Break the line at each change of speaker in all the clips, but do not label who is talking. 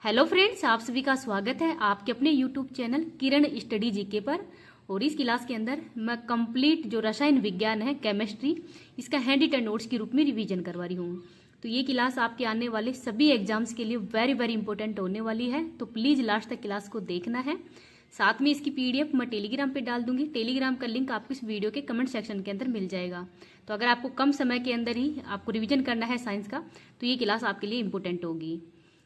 Hello friends, आप सभी का स्वागत है आपके अपने यूट्यूब चैनल किरण स्टडी जीके पर। और इस क्लास के अंदर मैं कंप्लीट जो रसायन विज्ञान है, केमिस्ट्री, इसका हैंड रिटन नोट्स के रूप में रिवीजन करवा रही हूँ। तो ये क्लास आपके आने वाले सभी एग्जाम्स के लिए वेरी वेरी इंपॉर्टेंट होने वाली है, तो प्लीज़ लास्ट तक क्लास को देखना है। साथ में इसकी पीडीएफ मैं टेलीग्राम पे डाल दूंगी। टेलीग्राम का लिंक आपको इस वीडियो के कमेंट सेक्शन के अंदर मिल जाएगा। तो अगर आपको कम समय के अंदर ही आपको रिवीजन करना है साइंस का, तो ये क्लास आपके लिए इंपॉर्टेंट होगी।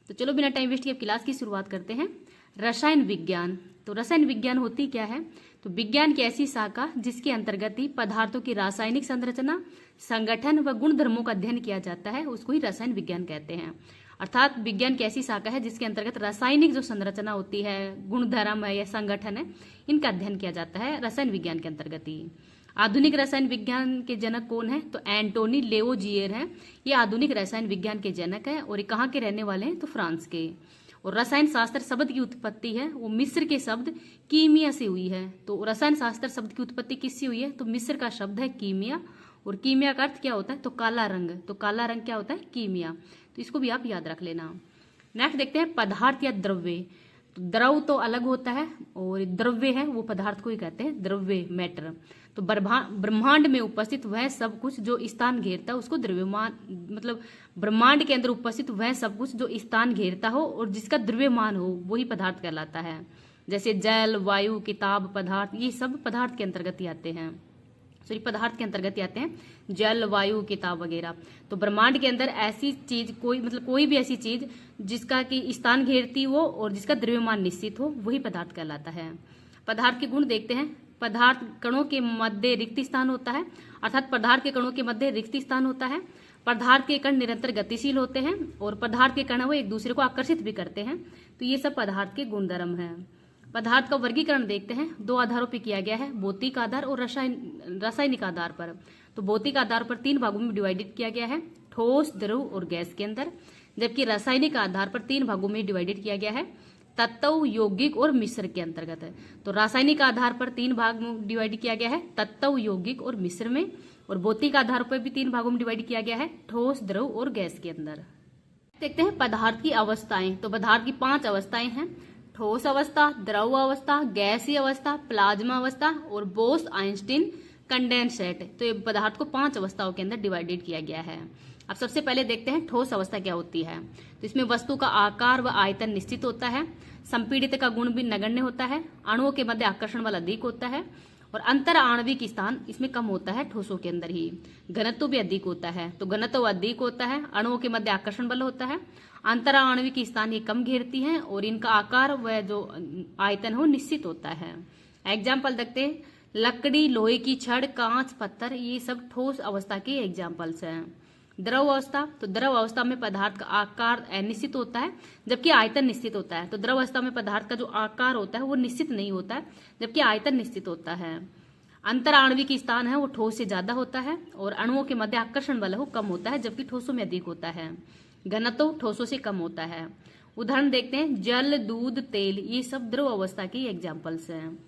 तो चलो बिना टाइम वेस्ट किए अब क्लास की शुरुआत करते हैं। रसायन विज्ञान। तो रसायन विज्ञान होती क्या है? तो विज्ञान की ऐसी शाखा जिसके अंतर्गत ही पदार्थों की रासायनिक संरचना, संगठन व गुण धर्मों का अध्ययन किया जाता है, उसको ही रसायन विज्ञान कहते हैं। अर्थात विज्ञान की ऐसी शाखा है जिसके अंतर्गत रासायनिक जो संरचना होती है, गुण धर्म है या संगठन है, इनका अध्ययन किया जाता है रसायन विज्ञान के अंतर्गत ही। आधुनिक रसायन विज्ञान के जनक कौन है? तो एंटोनी लेवोजियर हैं। ये आधुनिक रसायन विज्ञान के जनक हैं और ये कहाँ के रहने वाले हैं? तो फ्रांस के। और रसायन शास्त्र शब्द की उत्पत्ति है वो मिस्र के शब्द कीमिया से हुई है। तो रसायन शास्त्र शब्द की उत्पत्ति किससे हुई है? तो मिस्र का शब्द है कीमिया। और कीमिया का अर्थ क्या होता है? तो काला रंग। तो काला रंग क्या होता है? कीमिया। तो इसको भी आप याद रख लेना। नेक्स्ट देखते हैं पदार्थ या द्रव्य। तो द्रव तो अलग होता है और द्रव्य है वो पदार्थ को ही कहते हैं द्रव्य, मैटर। तो ब्रह्मांड में उपस्थित वह सब कुछ जो स्थान घेरता है उसको द्रव्यमान, मतलब ब्रह्मांड के अंदर उपस्थित वह सब कुछ जो स्थान घेरता हो और जिसका द्रव्यमान हो वही पदार्थ कहलाता है। जैसे जल, वायु, किताब, पदार्थ, ये सब पदार्थ के अंतर्गत ही आते हैं। सॉरी, पदार्थ के अंतर्गत ही आते हैं जल, वायु, किताब वगैरह। तो ब्रह्मांड के अंदर ऐसी चीज कोई भी ऐसी चीज जिसका कि स्थान घेरती हो और जिसका द्रव्यमान निश्चित हो वही पदार्थ कहलाता है। पदार्थ के गुण देखते हैं। पदार्थ कणों के मध्य रिक्त स्थान होता है, अर्थात पदार्थ के कणों के मध्य रिक्त स्थान होता है। पदार्थ के कण निरंतर गतिशील होते हैं और पदार्थ के कण वो एक दूसरे को आकर्षित भी करते हैं। तो ये सब पदार्थ के गुणधर्म हैं। पदार्थ का वर्गीकरण देखते हैं। दो आधारों पर किया गया है, भौतिक आधार और रासायनिक आधार पर। तो भौतिक आधार पर 3 भागों में डिवाइडेड किया गया है, ठोस, द्रव और गैस के अंदर। जबकि रासायनिक आधार पर 3 भागों में डिवाइडेड किया गया है, तत्व, यौगिक और मिश्र के अंतर्गत है। तो रासायनिक आधार पर 3 भाग में डिवाइड किया गया है, तत्व, यौगिक और मिश्र में। और भौतिक आधार पर भी 3 भागों में डिवाइड किया गया है, ठोस, द्रव और गैस के अंदर। देखते हैं पदार्थ की अवस्थाएं। तो पदार्थ की 5 अवस्थाएं हैं, ठोस अवस्था, द्रव अवस्था, गैसीय अवस्था, प्लाज्मा अवस्था और बोस आइंस्टीन कंडेंसेट। तो ये पदार्थ को 5 अवस्थाओं के अंदर डिवाइडेड किया गया है। अब सबसे पहले देखते हैं ठोस अवस्था क्या होती है। तो इसमें वस्तु का आकार व आयतन निश्चित होता है, संपीड़ित का गुण भी नगण्य होता है, अणुओं के मध्य आकर्षण बल अधिक होता है और अंतर आणविक स्थान इसमें कम होता है ठोसों के अंदर ही। घनत्व भी अधिक होता है, तो घनत्व अधिक होता है, अणुओं के मध्य आकर्षण बल होता है, अंतर आणविक स्थान ये कम घेरती हैं और इनका आकार व जो आयतन हो निश्चित होता है। एग्जाम्पल देखते हैं, लकड़ी, लोहे की छड़, कांच, पत्थर, ये सब ठोस अवस्था के एग्जाम्पल्स हैं। द्रव अवस्था। तो द्रव अवस्था में पदार्थ का आकार अनिश्चित होता है जबकि आयतन निश्चित होता है। तो द्रव अवस्था में पदार्थ का जो आकार होता है वो निश्चित नहीं होता है जबकि आयतन निश्चित होता है। अंतर आणविक स्थान है वो ठोस से ज्यादा होता है और अणुओं के मध्य आकर्षण बल वो कम होता है जबकि ठोसों में अधिक होता है। घनत्व ठोसों से कम होता है। उदाहरण देखते हैं, जल, दूध, तेल, ये सब द्रव अवस्था के एग्जाम्पल्स हैं।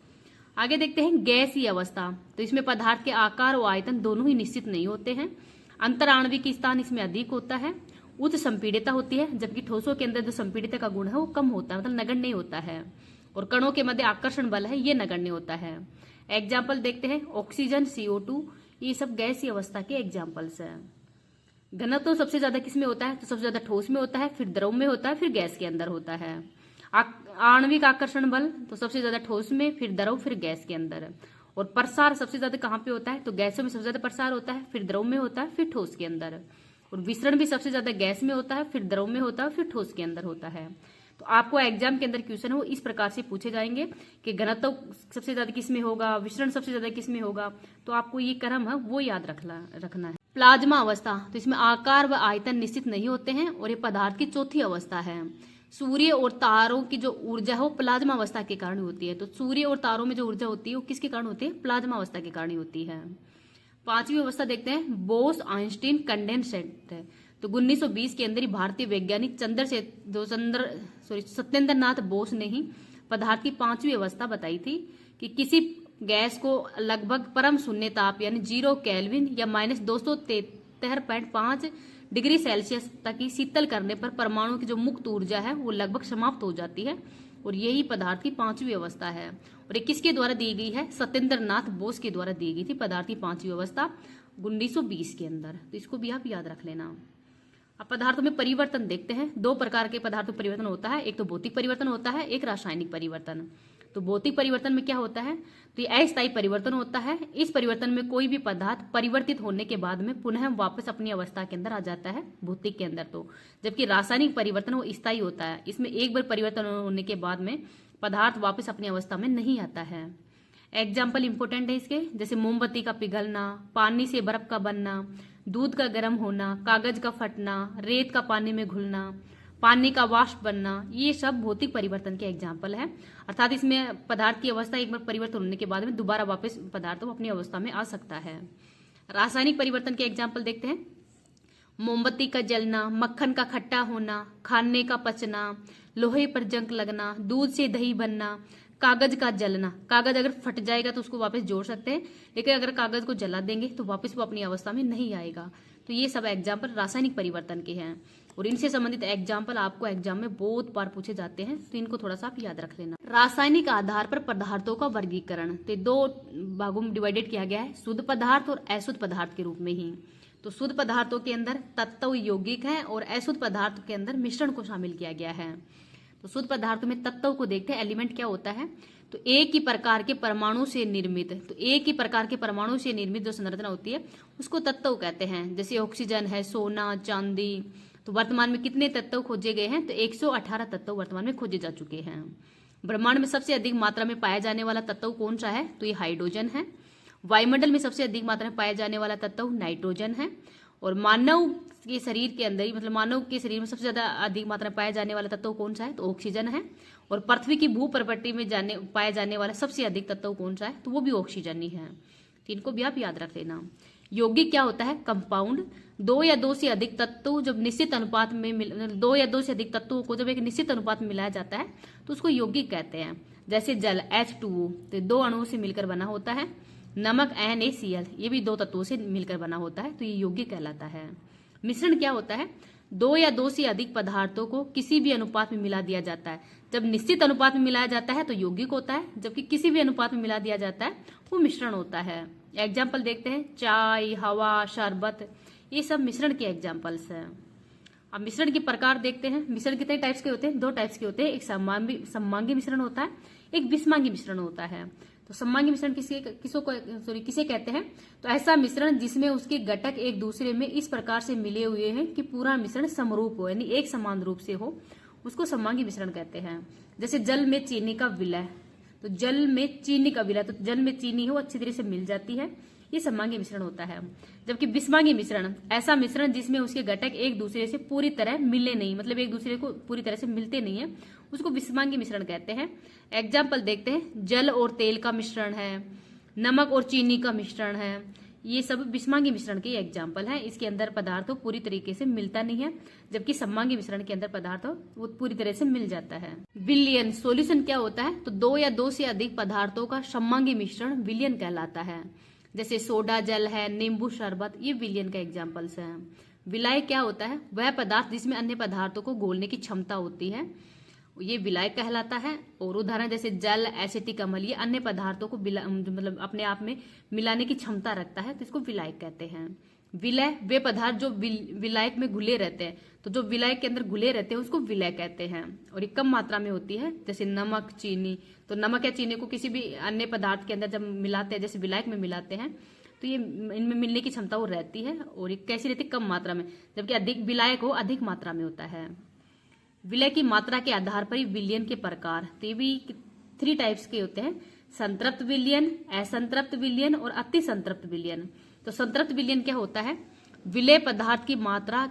आगे देखते हैं गैसीय अवस्था। तो इसमें पदार्थ के आकार और आयतन दोनों ही निश्चित नहीं होते हैं, अंतर आणविक स्थान इसमें अधिक होता है, उच्च संपीड़ितता होती है जबकि ठोसों के अंदर जो संपीड़ितता का गुण है वो कम होता है, मतलब नगण्य होता है। और कणों के मध्य आकर्षण बल है ये नगण्य होता है। एग्जाम्पल देखते हैं, ऑक्सीजन, CO2, ये सब गैसीय अवस्था के एग्जाम्पल्स हैं। घनत्व सबसे ज्यादा किसमें होता है? तो सबसे ज्यादा ठोस में होता है, फिर द्रव में होता है, फिर गैस के अंदर होता है। आणविक आकर्षण बल तो सबसे ज्यादा ठोस में, फिर द्रव, फिर गैस के अंदर। और प्रसार सबसे ज्यादा कहाँ पे होता है? तो गैसों में सबसे ज्यादा प्रसार होता है, फिर द्रव में होता है, फिर ठोस के अंदर। और विसरण भी सबसे ज्यादा गैस में होता है, फिर द्रव में होता है, फिर ठोस के अंदर होता है। तो आपको एग्जाम के अंदर क्वेश्चन हो इस प्रकार से पूछे जाएंगे कि घनत्व सबसे ज्यादा किस में होगा, विसरण सबसे ज्यादा किस में होगा। तो आपको ये क्रम है वो याद रखना है। प्लाज्मा अवस्था। तो इसमें आकार व आयतन निश्चित नहीं होते हैं और ये पदार्थ की चौथी अवस्था है। सूर्य और तारों की जो ऊर्जा है वो प्लाज्मा अवस्था के कारण होती है। तो सूर्य और तारों में जो ऊर्जा होती है वो किसके कारण होती है? प्लाज्मा अवस्था के कारण होती है। 5वीं अवस्था देखते हैं, बोस आइंस्टीन कंडेंसेट। तो 1920 के अंदर ही भारतीय वैज्ञानिक सत्येंद्र नाथ बोस ने ही पदार्थ की 5वीं अवस्था बताई थी कि किसी गैस को लगभग परम शून्य ताप यानी 0 केल्विन या -273.5 डिग्री सेल्सियस तक की शीतल करने पर परमाणु की जो मुक्त ऊर्जा है वो लगभग समाप्त हो जाती है, और यही पदार्थ की पांचवी अवस्था है। और ये किसके द्वारा दी गई है? सत्येंद्र नाथ बोस के द्वारा दी गई थी पदार्थ की पांचवी अवस्था 1920 के अंदर। तो इसको भी आप याद रख लेना। अब पदार्थों में परिवर्तन देखते हैं। दो प्रकार के पदार्थों में परिवर्तन होता है, एक तो भौतिक परिवर्तन होता है, एक रासायनिक परिवर्तन। तो भौतिक परिवर्तन में क्या होता है? तो ये अस्थायी परिवर्तन होता है। इस परिवर्तन में कोई भी पदार्थ परिवर्तित होने के बाद में पुनः वापस अपनी अवस्था के अंदर आ जाता है, भौतिक के अंदर तो। जबकि रासायनिक परिवर्तन वो स्थायी होता है, इसमें एक बार परिवर्तन होने के बाद में पदार्थ वापस अपनी अवस्था में नहीं आता है। एग्जाम्पल इंपोर्टेंट है इसके, जैसे मोमबत्ती का पिघलना, पानी से बर्फ का बनना, दूध का गर्म होना, कागज का फटना, रेत का पानी में घुलना, पानी का वाष्प बनना, ये सब भौतिक परिवर्तन के एग्जाम्पल है। अर्थात इसमें पदार्थ की अवस्था एक बार परिवर्तन होने के बाद में दोबारा वापस पदार्थ अपनी अवस्था में आ सकता है। रासायनिक परिवर्तन के एग्जाम्पल देखते हैं। मोमबत्ती का जलना, मक्खन का खट्टा होना, खाने का पचना, लोहे पर जंग लगना, दूध से दही बनना, कागज का जलना। कागज अगर फट जाएगा तो उसको वापस जोड़ सकते हैं, लेकिन अगर कागज को जला देंगे तो वापस वो अपनी अवस्था में नहीं आएगा। तो ये सब एग्जाम्पल रासायनिक परिवर्तन के हैं, और इनसे संबंधित एग्जाम्पल आपको एग्जाम में बहुत बार पूछे जाते हैं, तो इनको थोड़ा सा आप याद रख लेना। रासायनिक आधार पर पदार्थों का वर्गीकरण तो दो भागों में डिवाइडेड किया गया है, शुद्ध पदार्थ और अशुद्ध पदार्थ के रूप में ही। तो शुद्ध पदार्थों के अंदर तत्व यौगिक है, और अशुद्ध पदार्थ के अंदर मिश्रण को शामिल किया गया है। तो शुद्ध पदार्थों में तत्व को देखते हैं। एलिमेंट क्या होता है? तो एक ही प्रकार के परमाणु से निर्मित, तो एक ही प्रकार के परमाणु से निर्मित जो संरचना होती है उसको तत्व कहते हैं। जैसे ऑक्सीजन है, सोना, चांदी। तो वर्तमान में कितने तत्व खोजे गए हैं? तो 118 तत्व वर्तमान में खोजे जा चुके हैं। ब्रह्मांड में सबसे अधिक मात्रा में पाया जाने वाला तत्व कौन सा है? तो ये हाइड्रोजन है। वायुमंडल में सबसे अधिक मात्रा में पाया जाने वाला तत्व नाइट्रोजन है। और मानव के शरीर के अंदर ही, मतलब मानव के शरीर में सबसे ज्यादा अधिक मात्रा में पाया जाने वाला तत्व कौन सा है? तो ऑक्सीजन है। और पृथ्वी की भू प्रवृत्ति में पाया जाने वाला सबसे अधिक तत्व कौन सा है? तो वो भी ऑक्सीजन ही है। तो इनको भी आप याद रख लेना। यौगिक क्या होता है? कंपाउंड। दो या दो से अधिक तत्व जब निश्चित अनुपात में दो या दो से अधिक तत्वों को जब एक निश्चित अनुपात में मिलाया जाता है तो उसको यौगिक कहते हैं। जैसे जल H2O, तो दो अणुओं से मिलकर बना होता है। नमक NaCl, ये भी दो तत्वों से मिलकर बना होता है, तो ये यौगिक कहलाता है। मिश्रण क्या होता है? दो या दो से अधिक पदार्थों को किसी भी अनुपात में मिला दिया जाता है। जब निश्चित अनुपात में मिलाया जाता है तो यौगिक होता है, जबकि किसी भी अनुपात में मिला दिया जाता है वो मिश्रण होता है। एग्जाम्पल देखते हैं। चाय, हवा, शरबत, ये सब मिश्रण के एग्जाम्पल्स हैं। अब मिश्रण के प्रकार देखते हैं। मिश्रण कितने टाइप्स के होते हैं? दो टाइप्स के होते हैं। एक सममांगी मिश्रण होता है, एक विषमांगी मिश्रण होता है। तो सममांगी मिश्रण किसे कहते हैं? तो ऐसा मिश्रण जिसमें उसके घटक एक दूसरे में इस प्रकार से मिले हुए हैं कि पूरा मिश्रण समरूप हो, यानी एक समान रूप से हो, उसको सममांगी मिश्रण कहते हैं। जैसे जल में चीनी का विलय, तो जल में चीनी का विलय, तो जल में चीनी हो अच्छी तरह से मिल जाती है, ये सममांगी मिश्रण होता है। जबकि विषमांगी मिश्रण, ऐसा मिश्रण जिसमें उसके घटक एक दूसरे से पूरी तरह मिले नहीं, मतलब एक दूसरे को पूरी तरह से मिलते नहीं है, उसको विषमांगी मिश्रण कहते हैं। एग्जाम्पल देखते हैं। जल और तेल का मिश्रण है, नमक और चीनी का मिश्रण है, ये सब विषमांगी मिश्रण के एग्जाम्पल हैं। इसके अंदर पदार्थ पूरी तरीके से मिलता नहीं है, जबकि सममांगी मिश्रण के अंदर पदार्थ वो पूरी तरह से मिल जाता है। विलयन सॉल्यूशन क्या होता है? तो दो या दो से अधिक पदार्थों का सममांगी मिश्रण विलयन कहलाता है। जैसे सोडा जल है, नींबू शरबत, ये विलयन का एग्जाम्पल्स हैं। विलायक क्या होता है? वह पदार्थ जिसमें अन्य पदार्थों को घोलने की क्षमता होती है, ये विलायक कहलाता है। और उदाहरण जैसे जल, एसिटिक अम्ल, ये अन्य पदार्थों को मतलब अपने आप में मिलाने की क्षमता रखता है, तो इसको विलायक कहते हैं। विलय, वे पदार्थ जो विलायक में घुले रहते हैं, तो जो विलायक के अंदर घुले रहते हैं उसको विलय कहते हैं, और ये कम मात्रा में होती है। जैसे नमक, चीनी, तो नमक या चीनी को किसी भी अन्य पदार्थ के अंदर जब मिलाते हैं, जैसे विलायक में मिलाते हैं, तो ये इनमें मिलने की क्षमता वो रहती है, और ये कैसी रहती है? कम मात्रा में। जबकि अधिक विलायक हो अधिक मात्रा में होता है। विलय की मात्रा के आधार पर ही विलयन के प्रकार, तो ये भी 3 टाइप्स के होते हैं। संतृप्त विलयन, असंतृप्त विलयन और अति संतृप्त विलयन। तो संतृप्त विलयन क्या होता है? विलय पदार्थ की मात्रा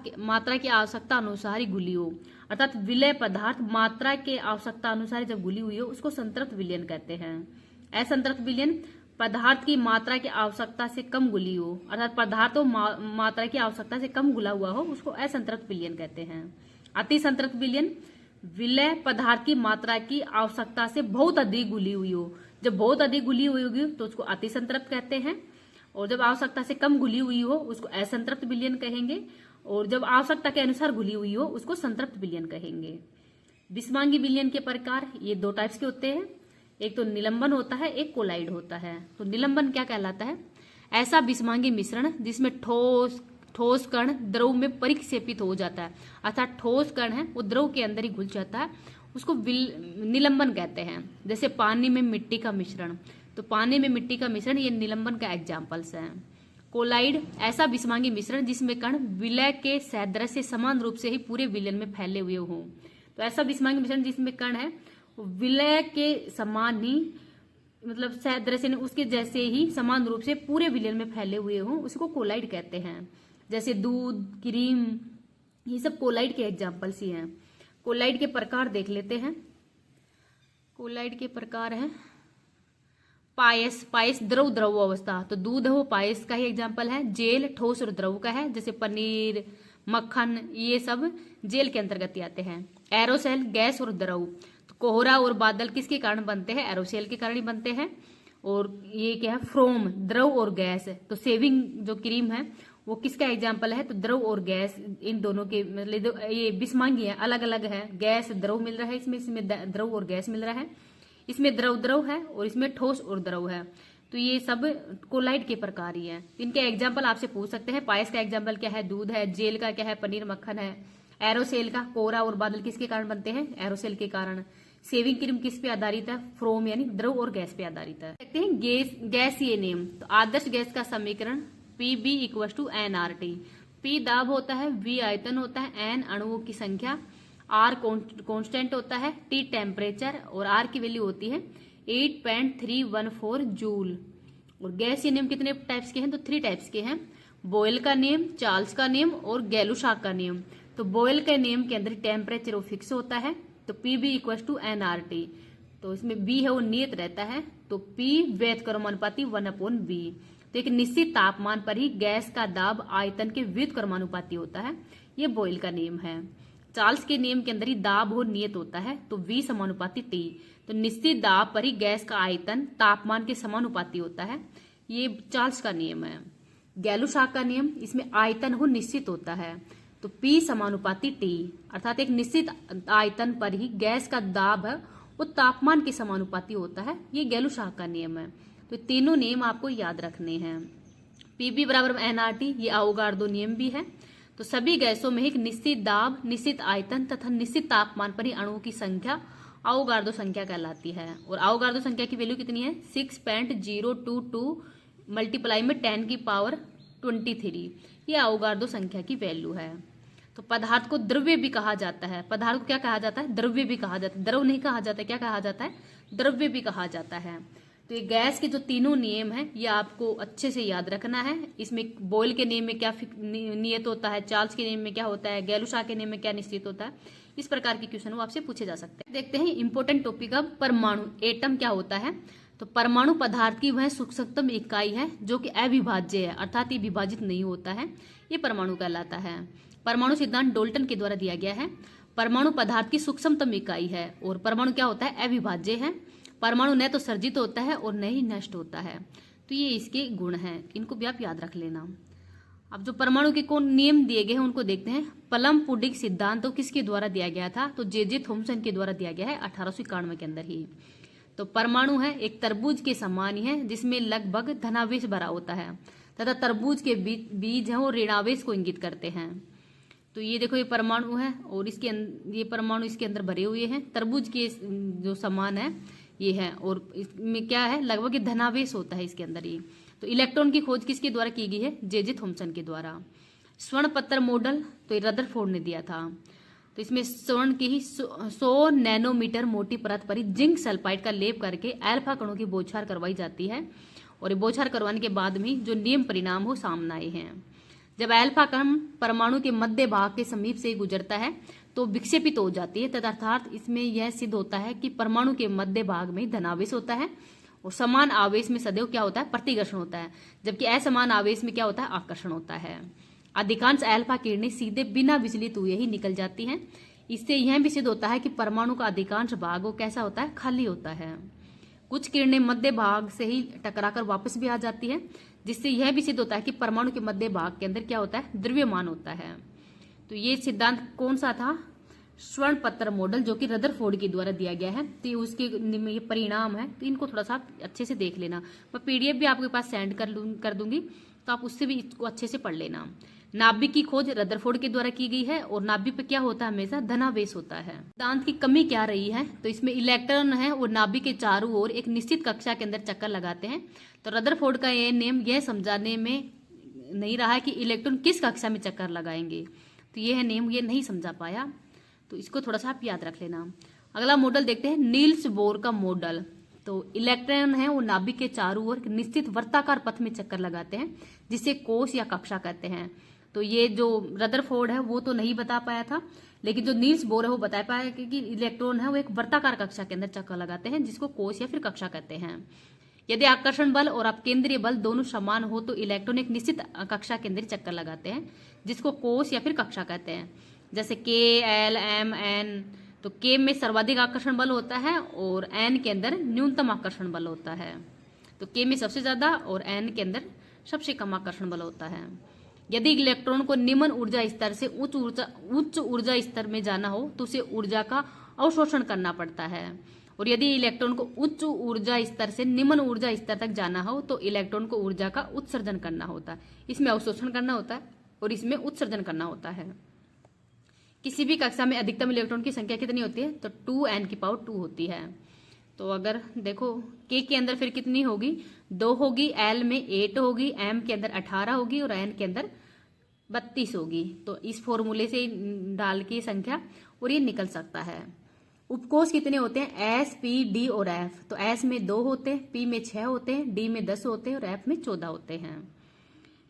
की आवश्यकता अनुसार ही घुली हो, अर्थात विलय पदार्थ मात्रा के आवश्यकता अनुसार जब घुली हुई हो उसको संतृप्त विलयन कहते हैं। असंतृप्त विलयन, पदार्थ की मात्रा की आवश्यकता से कम घुली हो, अर्थात पदार्थ मात्रा की आवश्यकता से कम घुला हुआ हो, उसको असंतृप्त विलयन कहते हैं। अति संतृप्त विलयन, विलय पदार्थ की मात्रा की आवश्यकता से बहुत अधिक घुली हुई हो, जब बहुत अधिक घुली हुई होगी तो उसको अति संतृप्त कहते हैं, और जब आवश्यकता से कम घुली हुई हो उसको असंतृप्त विलयन कहेंगे। और जब आवश्यकता के अनुसार घुली हुई हो उसको संतृप्त विलयन कहेंगे। विषमांगी विलयन के प्रकार ये दो टाइप्स के होते हैं, एक तो निलंबन होता है, एक कोलाइड होता है। तो निलंबन क्या कहलाता है? ऐसा विषमांगी मिश्रण जिसमें ठोस कण द्रव में परिक्षेपित हो जाता है, अर्थात ठोस कण है वो द्रव के अंदर ही घुल जाता है, उसको निलंबन कहते हैं। जैसे पानी में मिट्टी का मिश्रण, तो पानी में मिट्टी का मिश्रण ये निलंबन का एग्जाम्पल्स हैं। कोलाइड ऐसा विषमांगी मिश्रण जिसमें कण विलय के सदृश समान रूप से ही पूरे विलयन में फैले हुए हों। तो ऐसा विषमांगी मिश्रण जिसमें कण है विलय के समान ही, मतलब सदृश उसके जैसे ही समान रूप से पूरे विलयन में फैले हुए हों, उसको कोलाइड कहते हैं। जैसे दूध, क्रीम, ये सब कोलाइड के एग्जाम्पल्स ही हैं। कोलाइड के प्रकार देख लेते हैं। कोलाइड के प्रकार हैं पायस द्रव द्रव अवस्था, तो दूध है वो पायस का ही एग्जाम्पल है। जेल ठोस और द्रव का है, जैसे पनीर, मक्खन, ये सब जेल के अंतर्गत आते हैं। एरोसेल गैस और द्रव, तो कोहरा और बादल किसके कारण बनते हैं? एरोसेल के कारण ही बनते हैं। और ये क्या है? फ्रोम द्रव और गैस, तो सेविंग जो क्रीम है वो किसका एग्जाम्पल है? तो द्रव और गैस, इन दोनों के मतलब ये विषमांगी है, अलग अलग है। गैस द्रव मिल रहा है इसमें द्रव और गैस मिल रहा है, इसमें द्रव द्रव है और इसमें ठोस और द्रव है। तो ये सब कोलाइड के प्रकार ही है। इनके एग्जाम्पल आपसे पूछ सकते हैं। पायस का एग्जाम्पल क्या है? दूध है। जेल का क्या है? पनीर, मक्खन है। एरोसेल का कोहरा और बादल किसके कारण बनते हैं? एरोसेल के कारण। सेविंग क्रीम किस पे आधारित है? फ्रोम यानी द्रव और गैस पे आधारित है। देखते हैं गैसीय नियम। तो आदर्श गैस का समीकरण PB = nRT। P दाब होता है, V आयतन होता है, N अणुओं की संख्या, R कांस्टेंट होता है, T टेम्परेचर और R की वैल्यू होती है 8.314 जूल। और गैसीय नियम कितने टाइप्स के हैं? तो 3 टाइप्स के हैं। बॉयल का नियम, चार्ल्स का नियम और गैलुसाक का नियम। तो बॉयल के नियम के अंदर टेम्परेचर वो फिक्स होता है, तो PB = nRT। तो इसमें B है वो नियत रहता है, तो P व्युत्क्रमानुपाती क्रमानुपाती 1/B। तो एक निश्चित तापमान पर ही गैस का दाब आयतन के व्युत्क्रमानुपाती होता है, ये बॉयल का नियम है। चार्ल्स के नियम के अंदर ही दाब हो नियत होता है, तो V = T। तो निश्चित दाब पर ही गैस का आयतन तापमान के समानुपाती होता है, ये चार्ल्स का नियम है। गैलुसाक का नियम, इसमें आयतन हो निश्चित होता है, तो P = T, अर्थात एक निश्चित आयतन पर ही गैस का दाब है वो तापमान के समानुपाती होता है, ये गैलुसाक का नियम है। तो तीनों नियम आपको याद रखने हैं। PB = nRT, ये अवोगार्डो नियम भी है। तो सभी गैसों में एक निश्चित दाब, निश्चित आयतन तथा निश्चित तापमान पर ही अणुओं की संख्या अवोगार्डो संख्या कहलाती है। और अवोगार्डो संख्या की वैल्यू कितनी है? 6.022 मल्टीप्लाई में 10⁻23, ये अवोगार्डो संख्या की वैल्यू है। तो पदार्थ को द्रव्य भी कहा जाता है। पदार्थ को क्या कहा जाता है? द्रव्य भी कहा जाता है। द्रव नहीं कहा जाता, क्या कहा जाता है? द्रव्य भी कहा जाता है। तो ये गैस के जो तीनों नियम हैं ये आपको अच्छे से याद रखना है। इसमें बॉयल के नियम में क्या नियत होता है, चार्ल्स के नियम में क्या होता है, गैलुसाक के नियम में क्या निश्चित होता है, इस प्रकार के क्वेश्चन वो आपसे पूछे जा सकते हैं। देखते हैं इंपॉर्टेंट टॉपिक अब परमाणु। एटम क्या होता है? तो परमाणु पदार्थ की वह सूक्ष्मतम इकाई है जो कि अविभाज्य है, अर्थात ये विभाजित नहीं होता है, ये परमाणु कहलाता है। परमाणु सिद्धांत डाल्टन के द्वारा दिया गया है। परमाणु पदार्थ की सूक्ष्मतम इकाई है और परमाणु क्या होता है? अविभाज्य है। परमाणु न तो सर्जित होता है और न ही नष्ट होता है। तो ये इसके गुण हैं, इनको भी आप याद रख लेना। अब जो परमाणु के कौन नियम दिए गए हैं उनको देखते हैं। प्लम पुडिंग सिद्धांत तो किसके द्वारा दिया गया था? तो जे थॉमसन के द्वारा दिया गया है 1891 के अंदर ही। तो परमाणु है एक तरबूज के समान ही है जिसमें लगभग धनावेश भरा होता है तथा तरबूज के बीज हैं वो ऋणावेश को इंगित करते हैं। तो ये देखो ये परमाणु है और ये परमाणु इसके अंदर भरे हुए हैं, तरबूज के जो समान है ये है, और इसमें क्या है? लगभग ये धनावेश होता है इसके अंदर ही। तो इलेक्ट्रॉन की खोज किसके द्वारा की गई है? जे थॉमसन के द्वारा। स्वर्ण पत्थर मॉडल तो ये रदरफोर्ड ने दिया था। तो इसमें स्वर्ण की ही 100 नैनोमीटर मोटी परत पर ही जिंक सल्फाइड का लेप करके अल्फा कणों की बौछार करवाई जाती है, और ये बौछार करवाने के बाद में जो नियम परिणाम हो सामने आए हैं। जब अल्फा कण परमाणु के मध्य भाग के समीप से गुजरता है तो विक्षेपित हो जाती है, तदर्थात इसमें यह सिद्ध होता है कि परमाणु के मध्य भाग में धनावेश होता है और समान आवेश में सदैव क्या होता है? प्रतिकर्षण होता है, जबकि असमान आवेश में क्या होता है? आकर्षण होता है। अधिकांश अल्फा किरणें सीधे बिना विचलित हुए ही निकल जाती हैं। इससे यह भी सिद्ध होता है कि परमाणु का अधिकांश भाग वो कैसा होता है? खाली होता है। कुछ किरणें मध्य भाग से ही टकराकर वापस भी आ जाती है, जिससे यह भी सिद्ध होता है कि परमाणु के मध्य भाग के अंदर क्या होता है? द्रव्यमान होता है। तो ये सिद्धांत कौन सा था? स्वर्ण पत्र मॉडल, जो कि रदरफोर्ड के द्वारा दिया गया है। तो उसके ये परिणाम है, तो इनको थोड़ा सा आप अच्छे से देख लेना। मैं पीडीएफ भी आपके पास सेंड कर दूंगी, तो आप उससे भी इसको अच्छे से पढ़ लेना। नाभिक की खोज रदरफोर्ड के द्वारा की गई है और नाभिक पे क्या होता है? हमेशा धनावेश होता है। सिद्धांत की कमी क्या रही है? तो इसमें इलेक्ट्रॉन है वो नाभिक के चारों ओर एक निश्चित कक्षा के अंदर चक्कर लगाते हैं। तो रदरफोर्ड का ये नियम यह समझाने में नहीं रहा है कि इलेक्ट्रॉन किस कक्षा में चक्कर लगाएंगे, तो यह नियम ये नहीं समझा पाया। तो इसको थोड़ा सा आप याद रख लेना। अगला मॉडल देखते हैं, नील्स बोर का मॉडल। तो इलेक्ट्रॉन है वो नाभिक के चारों ओर निश्चित वर्ताकार पथ में चक्कर लगाते हैं, जिसे कोश या कक्षा कहते हैं। तो ये जो रदरफोर्ड है वो तो नहीं बता पाया था, लेकिन जो नील्स बोर है वो बता पाया कि इलेक्ट्रॉन है वो एक वर्ताकार कक्षा के अंदर चक्कर लगाते हैं, जिसको कोश या फिर कक्षा कहते हैं। यदि आकर्षण बल और अपकेंद्रीय बल दोनों समान हो तो इलेक्ट्रॉन एक निश्चित कक्षा के अंदर चक्कर लगाते हैं, जिसको कोश या फिर कक्षा कहते हैं। जैसे के, एल, एम, एन। तो के में सर्वाधिक आकर्षण बल होता है और एन के अंदर न्यूनतम आकर्षण बल होता है। तो के में सबसे ज्यादा और एन के अंदर सबसे कम आकर्षण बल होता है। यदि इलेक्ट्रॉन को निम्न ऊर्जा स्तर से उच्च ऊर्जा स्तर में जाना हो तो उसे ऊर्जा का अवशोषण करना पड़ता है, और यदि इलेक्ट्रॉन को उच्च ऊर्जा स्तर से निम्न ऊर्जा स्तर तक जाना हो तो इलेक्ट्रॉन को ऊर्जा का उत्सर्जन करना होता है। इसमें अवशोषण करना होता है और इसमें उत्सर्जन करना होता है। किसी भी कक्षा में अधिकतम इलेक्ट्रॉन की संख्या कितनी होती है? तो 2n⁻2 होती है। तो अगर देखो के अंदर फिर कितनी होगी? 2 होगी, एल में 8 होगी, एम के अंदर 18 होगी और एन के अंदर 32 होगी। तो इस फॉर्मूले से डाल के संख्या और ये निकल सकता है। उपकोष कितने होते हैं? एस, पी, डी और एफ। तो एस में 2 होते हैं, पी में 6 होते हैं, डी में 10 होते हैं और एफ में 14 होते हैं।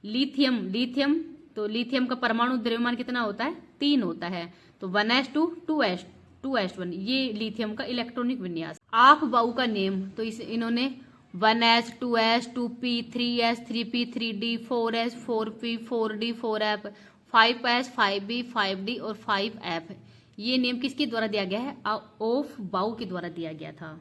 लिथियम, तो लिथियम का परमाणु द्रव्यमान कितना होता है? 3 होता है। तो 1s2 2s1 ये लिथियम का इलेक्ट्रॉनिक विन्यास। आफ बाउ का नियम, तो इन्होंने 1s 2s 2p 3s 3p 3d 4s 4p 4d 4f 5s 5b 5d और 5f, ये नियम किसके द्वारा दिया गया है? ऑफ बाउ के द्वारा दिया गया था।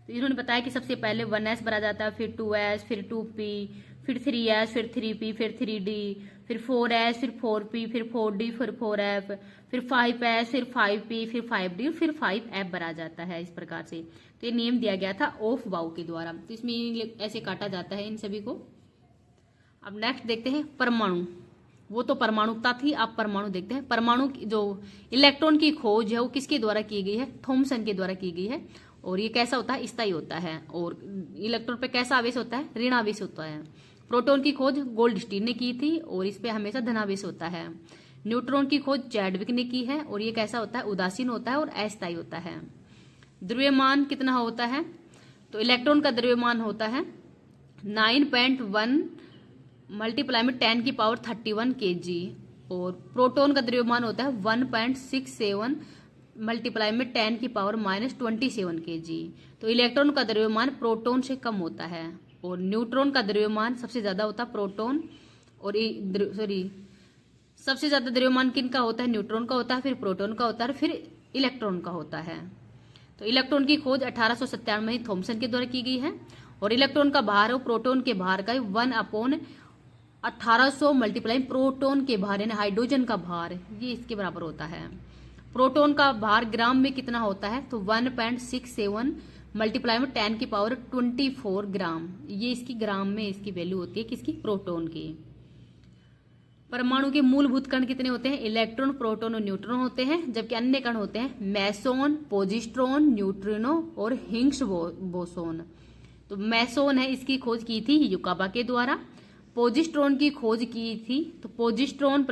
तो इन्होंने बताया कि सबसे पहले 1s भरा जाता है, फिर 2s, फिर 2p, फिर 3s, फिर 3p, फिर 3d, फिर 4s, फिर 4p, फिर 4d, फिर 4f, फिर 5s, फिर 5p, फिर 5d, फिर 5f भरा जाता है। इस प्रकार से तो ये नियम दिया गया था ऑफ बाउ के द्वारा। तो इसमें ऐसे काटा जाता है इन सभी को। अब नेक्स्ट देखते हैं परमाणु। वो तो परमाणुकता थी, अब परमाणु देखते हैं। परमाणु जो इलेक्ट्रॉन की खोज है वो किसके द्वारा की गई है? थॉमसन के द्वारा की गई है। और ये कैसा होता है? स्थायी होता है। और इलेक्ट्रॉन पे कैसा आवेश होता है? ऋण आवेश होता है। प्रोटॉन की खोज गोल्डस्टीन ने की थी और इस पे हमेशा धनावेश होता है। न्यूट्रॉन की खोज चैडविक ने की है और ये कैसा होता है? उदासीन होता है और अस्थायी होता है। द्रव्यमान कितना होता है? तो इलेक्ट्रॉन का द्रव्यमान होता है 9.1 मल्टीप्लाई में 10⁻31 kg और प्रोटॉन का द्रव्यमान होता है 1.67 मल्टीप्लाई में 10⁻27 kg। तो इलेक्ट्रॉन का द्रव्यमान प्रोटॉन से कम होता है और न्यूट्रॉन का द्रव्यमान सबसे ज्यादा होता है प्रोटॉन और सबसे ज्यादा द्रव्यमान किनका होता है? न्यूट्रॉन का होता है, फिर प्रोटॉन का होता है, फिर इलेक्ट्रॉन का होता है। तो इलेक्ट्रॉन की खोज 1897 में थॉमसन के द्वारा की गई है और इलेक्ट्रॉन का भार है प्रोटॉन के भार का 1/1800 मल्टीप्लाई प्रोटॉन के भार यानी हाइड्रोजन का भार ये इसके बराबर होता है। प्रोटॉन का भार ग्राम में कितना होता है? तो 1.67 मल्टीप्लाई में 10⁻24 ग्राम, ये इसकी ग्राम में इसकी वैल्यू होती है किसकी? प्रोटॉन की। परमाणु के मूलभूत कण कितने होते हैं? इलेक्ट्रॉन, प्रोटॉन और न्यूट्रॉन होते हैं, जबकि अन्य कण होते हैं मेसोन, पोजिट्रॉन, न्यूट्रिनो और हिग्स बोसोन। तो मेसोन है, इसकी खोज की थी युकाबा के द्वारा। पोजिट्रॉन की खोज की थी, तो पोजिट्रॉन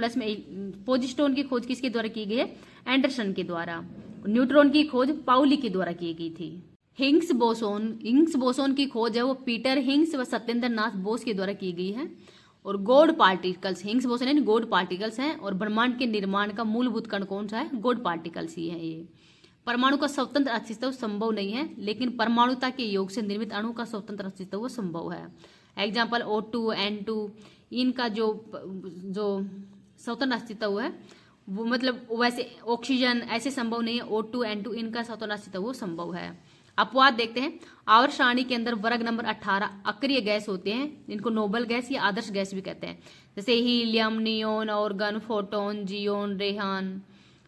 की खोज किसके द्वारा की गई है? एंडरसन के द्वारा। न्यूट्रॉन की खोज पाउली के द्वारा की गई थी। हिग्स बोसोन की खोज है वो पीटर हिग्स व सत्येंद्र नाथ बोस के द्वारा की गई है। और गॉड पार्टिकल्स, हिग्स बोसोन यानी गॉड पार्टिकल्स हैं और ब्रह्मांड के निर्माण का मूलभूत कण कौन सा है? गॉड पार्टिकल्स ही है। ये परमाणु का स्वतंत्र अस्तित्व संभव नहीं है, लेकिन परमाणुता के योग से निर्मित अणु का स्वतंत्र अस्तित्व संभव है। एग्जाम्पल O2, N2, इनका जो स्वतंत्र अस्तित्व है वो मतलब वैसे ऑक्सीजन ऐसे संभव नहीं है। O2, N2 इनका स्वतंत्र अस्तित्व वो संभव है। अपवाद देखते हैं। आवर्त सारणी के अंदर वर्ग नंबर 18 अक्रिय गैस होते हैं, इनको नोबल गैस या आदर्श गैस भी कहते हैं। जैसे helium, neon, argon, photon, xenon, रेहान,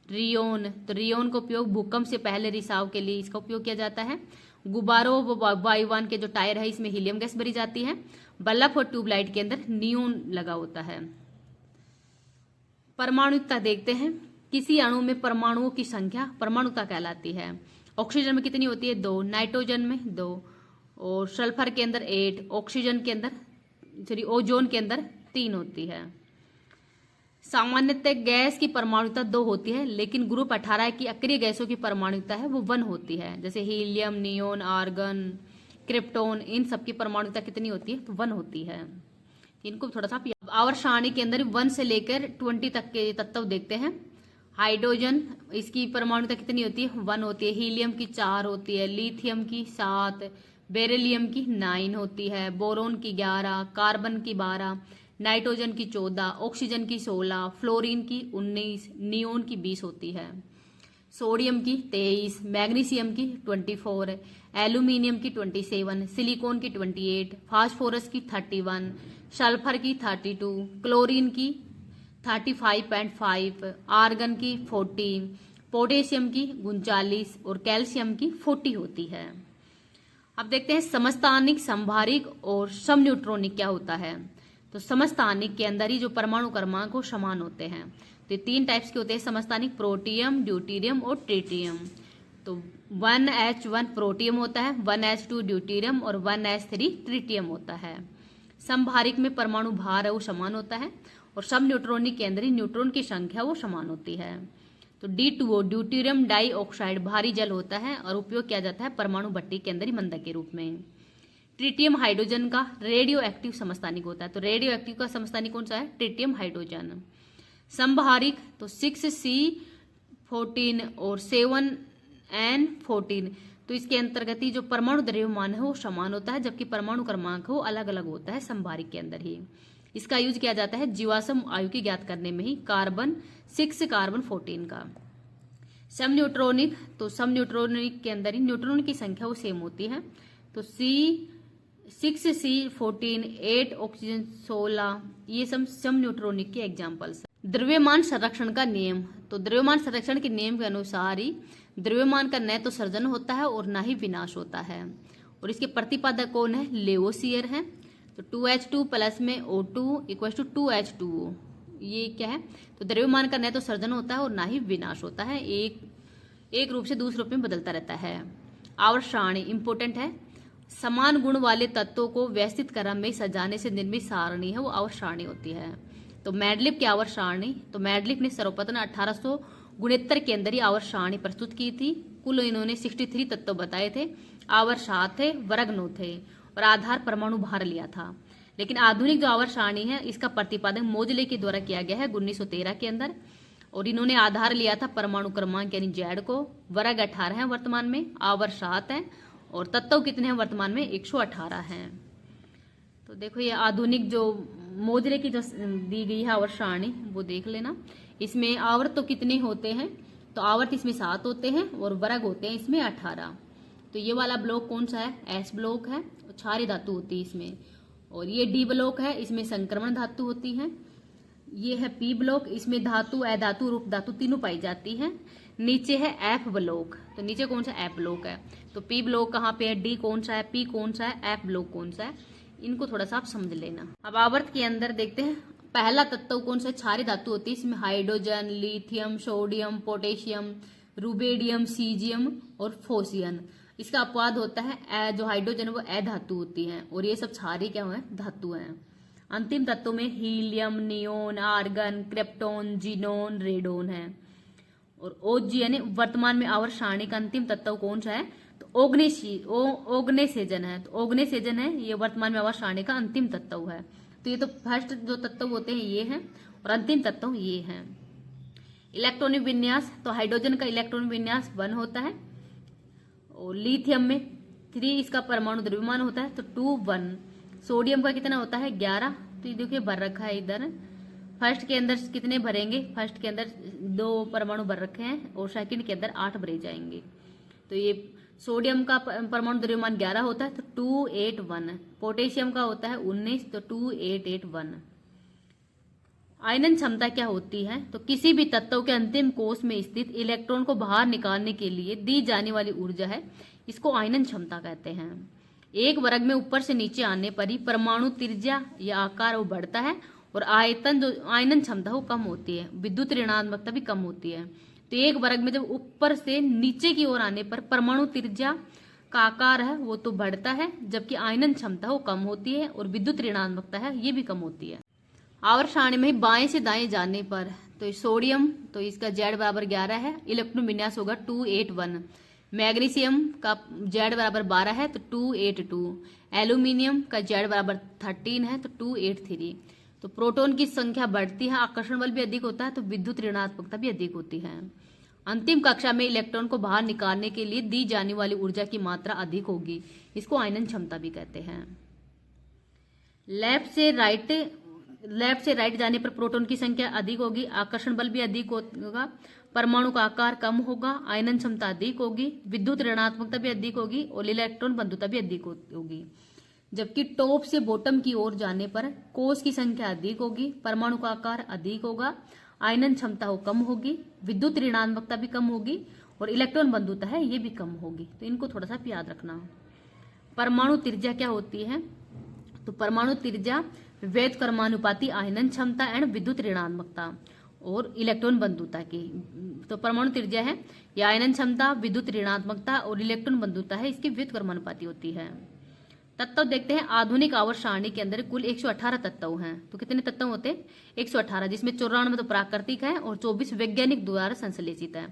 रियोन। तो रियोन का उपयोग भूकंप से पहले रिसाव के लिए इसका उपयोग किया जाता है। गुब्बारों व वायुयान के जो टायर है इसमें हीलियम गैस भरी जाती है। बल्ब और ट्यूबलाइट के अंदर नियोन लगा होता है। परमाणुकता देखते हैं। किसी अणु में परमाणुओं की संख्या परमाणुकता कहलाती है। ऑक्सीजन में कितनी होती है? 2, नाइट्रोजन में 2, और सल्फर के अंदर 8, ऑक्सीजन के अंदर ओजोन के अंदर 3 होती है। सामान्यतः गैस की परमाणुकता 2 होती है, लेकिन ग्रुप 18 की अक्रिय गैसों की परमाणुकता है वो 1 होती है। जैसे हीलियम, नियोन, आर्गन, क्रिप्टोन, इन सब की परमाणुकता कितनी होती है? तो 1 होती है। इनको थोड़ा सा आवर्त सारणी के अंदर 1 से लेकर 20 तक के तत्व देखते हैं। हाइड्रोजन, इसकी परमाणुकता कितनी होती है? 1 होती है। हीलियम की 4 होती है, लिथियम की 7, बेरिलियम की 9 होती है, बोरोन की 11, कार्बन की 12, नाइट्रोजन की 14, ऑक्सीजन की 16, फ्लोरीन की 19, नियोन की 20 होती है। सोडियम की 23, मैग्नीशियम की 24, एल्यूमिनियम की 27, सिलिकॉन की 28, फास्फोरस की 31, सल्फर की 32, क्लोरीन की 35.5, आर्गन की 40, पोटेशियम की 39 और कैल्शियम की 40 होती है। अब देखते हैं समस्थानिक, संभारिक और समन्यूट्रॉनिक क्या होता है। तो समस्थानिक के अंदर ही जो परमाणु क्रमांक वो समान होते हैं। तो 3 टाइप्स के होते हैं समस्थानिक, प्रोटियम, ड्यूटीरियम और ट्रिटियम। तो 1H1 प्रोटियम होता है, 1H2 ड्यूटीरियम और 1H3 ट्रिटियम होता है। संभारिक में परमाणु भार है वो समान होता है, और समन्यूट्रॉनिक के अंदर ही न्यूट्रॉन की संख्या वो समान होती है। तो D2O ड्यूटीरियम डाइऑक्साइड भारी जल होता है और उपयोग किया जाता है परमाणु भट्टी के अंदर ही मंदक के रूप में। ट्रिटियम हाइड्रोजन का रेडियो एक्टिव समस्थानिक होता है। तो रेडियो एक्टिव का समस्थानिक कौन सा है? Tritium hydrogen. संभारिक तो 6C14 और 7N14। तो इसके अंतर्गत ही जो परमाणु द्रव्यमान है वो समान होता है, जबकि परमाणु क्रमांक वो अलग अलग होता है संभारिक के अंदर ही। इसका यूज किया जाता है जीवाश्म आयु की ज्ञात करने में ही, कार्बन 6, कार्बन 14 का। समन्यूट्रॉनिक तो समन्यूट्रॉनिक के अंदर ही न्यूट्रॉन की संख्या वो सेम होती है। तो 6C14, 8 ऑक्सीजन 16, ये सब समन्यूट्रॉनिक के एग्जाम्पल्स हैं। द्रव्यमान संरक्षण का नियम। तो द्रव्यमान संरक्षण के नियम के अनुसार ही द्रव्यमान का न तो सर्जन होता है और ना ही विनाश होता है। और इसके प्रतिपादक कौन है? लेवोसियर है। तो 2H2 प्लस में O2 इक्वल टू 2H2O, ये क्या है? तो द्रव्यमान का न तो सर्जन होता है और ना ही विनाश होता है, एक रूप से दूसरे रूप में बदलता रहता है। आवर्त सारणी इंपोर्टेंट है। समान गुण वाले तत्वों को व्यवस्थित क्रम में सजाने से निर्मित सारणी है वो आवर्त सारणी होती है। तो मैडलिफ की आवर्त सारणी, तो मैडलिफ ने सर्वप्रथम 1869 के अंदर ही आवर्त सारणी प्रस्तुत की थी। कुल इन्होंने 63 तत्व बताए थे। आवर्त 7 थे, वर्ग 9 थे और आधार परमाणु भार लिया था। लेकिन आधुनिक जो आवर्त सारणी है इसका प्रतिपादन मोजले के द्वारा किया गया है 1913 के अंदर, और इन्होंने आधार लिया था परमाणु क्रमांक यानी Z को। वर्ग 18 है वर्तमान में, आवर्त 7 है और तत्व कितने हैं वर्तमान में? 118 हैं। तो देखो ये आधुनिक जो मोजले की जो दी गई है आवर्त सारणी वो देख लेना। इसमें आवर्त तो कितने होते हैं? तो आवर्त इसमें 7 होते हैं और वर्ग होते हैं इसमें 18। तो ये वाला ब्लॉक कौन सा है? S ब्लॉक है, क्षारीय धातु होती है इसमें। और ये D ब्लॉक है, इसमें संक्रमण धातु होती है। ये है P ब्लॉक, इसमें धातु, अधातु, रूप धातु तीनों पाई जाती है। नीचे है F ब्लॉक, तो नीचे कौन सा? F ब्लॉक है। तो P ब्लॉक कहाँ पे है? D कौन सा है? P कौन सा है? F ब्लॉक कौन सा है? इनको थोड़ा सा आप समझ लेना। अब आवर्त के अंदर देखते हैं। पहला तत्व कौन सा? क्षारीय धातु होती है। इसमें hydrogen, lithium, sodium, potassium, rubidium, caesium और फोसियन। इसका अपवाद होता है जो हाइड्रोजन वो अधातु होती है, और ये सब क्षारीय क्या है? धातु हैं। अंतिम तत्वों में helium, neon, argon, krypton, xenon, radon है। और ओजी यानी वर्तमान में आवर्त सारणी का अंतिम तत्व कौन सा है? तो ओग्नेसेजन है। तो ओग्नेसेजन है, ये वर्तमान में आवर्त सारणी का अंतिम तत्व है। तो ये तो फर्स्ट जो तत्व होते हैं ये हैं और अंतिम तत्व ये हैं। इलेक्ट्रॉनिक विन्यास, तो हाइड्रोजन का इलेक्ट्रॉनिक विन्यास 1 होता है और लिथियम में 3 इसका परमाणु द्रव्यमान होता है, तो 2, 1। सोडियम का कितना होता है? 11। तो ये देखिए भर रखा है इधर। फर्स्ट के अंदर कितने भरेंगे? फर्स्ट के अंदर 2 परमाणु भर रखे हैं और सेकंड के अंदर 8 भरे जाएंगे। तो ये सोडियम का परमाणु द्रव्यमान 11 होता है, तो 2, 8, 1। पोटेशियम का होता है 19, तो 2, 8, 8, 1। आयनन क्षमता क्या होती है? तो किसी भी तत्व के अंतिम कोश में स्थित इलेक्ट्रॉन को बाहर निकालने के लिए दी जाने वाली ऊर्जा है, इसको आयनन क्षमता कहते हैं। एक वर्ग में ऊपर से नीचे आने पर ही परमाणु त्रिज्या या आकार वो बढ़ता है और आयतन जो आयनन क्षमता वो कम होती है, विद्युत ऋणात्मकता भी कम होती है। तो एक वर्ग में जब ऊपर से नीचे की ओर आने पर परमाणु त्रिज्या का आकार है वो तो बढ़ता है, जबकि आयनन क्षमता वो कम होती है और विद्युत ऋणात्मकता है ये भी कम होती है। आवर्त सारणी में बाएं से दाएं जाने पर तो सोडियम तो इसका Z बराबर 11 है, इलेक्ट्रॉन विन्यास होगा 281। मैग्नीशियम का Z बराबर 12 है तो 282। एल्यूमिनियम का Z बराबर 13 है तो 283। तो प्रोटॉन की संख्या बढ़ती है, आकर्षण बल भी अधिक होता है, तो विद्युत ऋणात्मकता भी अधिक होती है। अंतिम कक्षा में इलेक्ट्रॉन को बाहर निकालने के लिए दी जाने वाली ऊर्जा की मात्रा अधिक होगी, इसको आयनन क्षमता भी कहते हैं। लेफ्ट से राइट जाने पर प्रोटॉन की संख्या अधिक होगी, आकर्षण बल भी अधिक होगा, परमाणु का आकार कम होगा, आयनन क्षमता अधिक होगी, विद्युत ऋणात्मकता भी अधिक होगी और इलेक्ट्रॉन बंधुता भी अधिक होगी। जबकि टॉप से बॉटम की ओर जाने पर कोश की संख्या अधिक होगी, परमाणु का आकार अधिक होगा, आयनन क्षमता हो कम होगी, विद्युत ऋणात्मकता भी कम होगी और इलेक्ट्रॉन बंधुता है ये भी कम होगी। तो इनको थोड़ा सा याद रखना। परमाणु त्रिज्या क्या होती है? तो परमाणु त्रिज्या वैध क्रमानुपाती आयनन क्षमता एंड विद्युत ऋणात्मकता और इलेक्ट्रॉन बंधुता की। तो परमाणु त्रिज्या है या आयनन क्षमता, विद्युत ऋणात्मकता और इलेक्ट्रॉन बंधुता है, इसकी वैध क्रमानुपाती होती है। तत्व देखते हैं। आधुनिक आवर्त सारणी के अंदर कुल 118 तत्व हैं। तो कितने तत्व होते हैं? 118, जिसमें 94 तो प्राकृतिक है और 24 वैज्ञानिक द्वारा संश्लेषित है।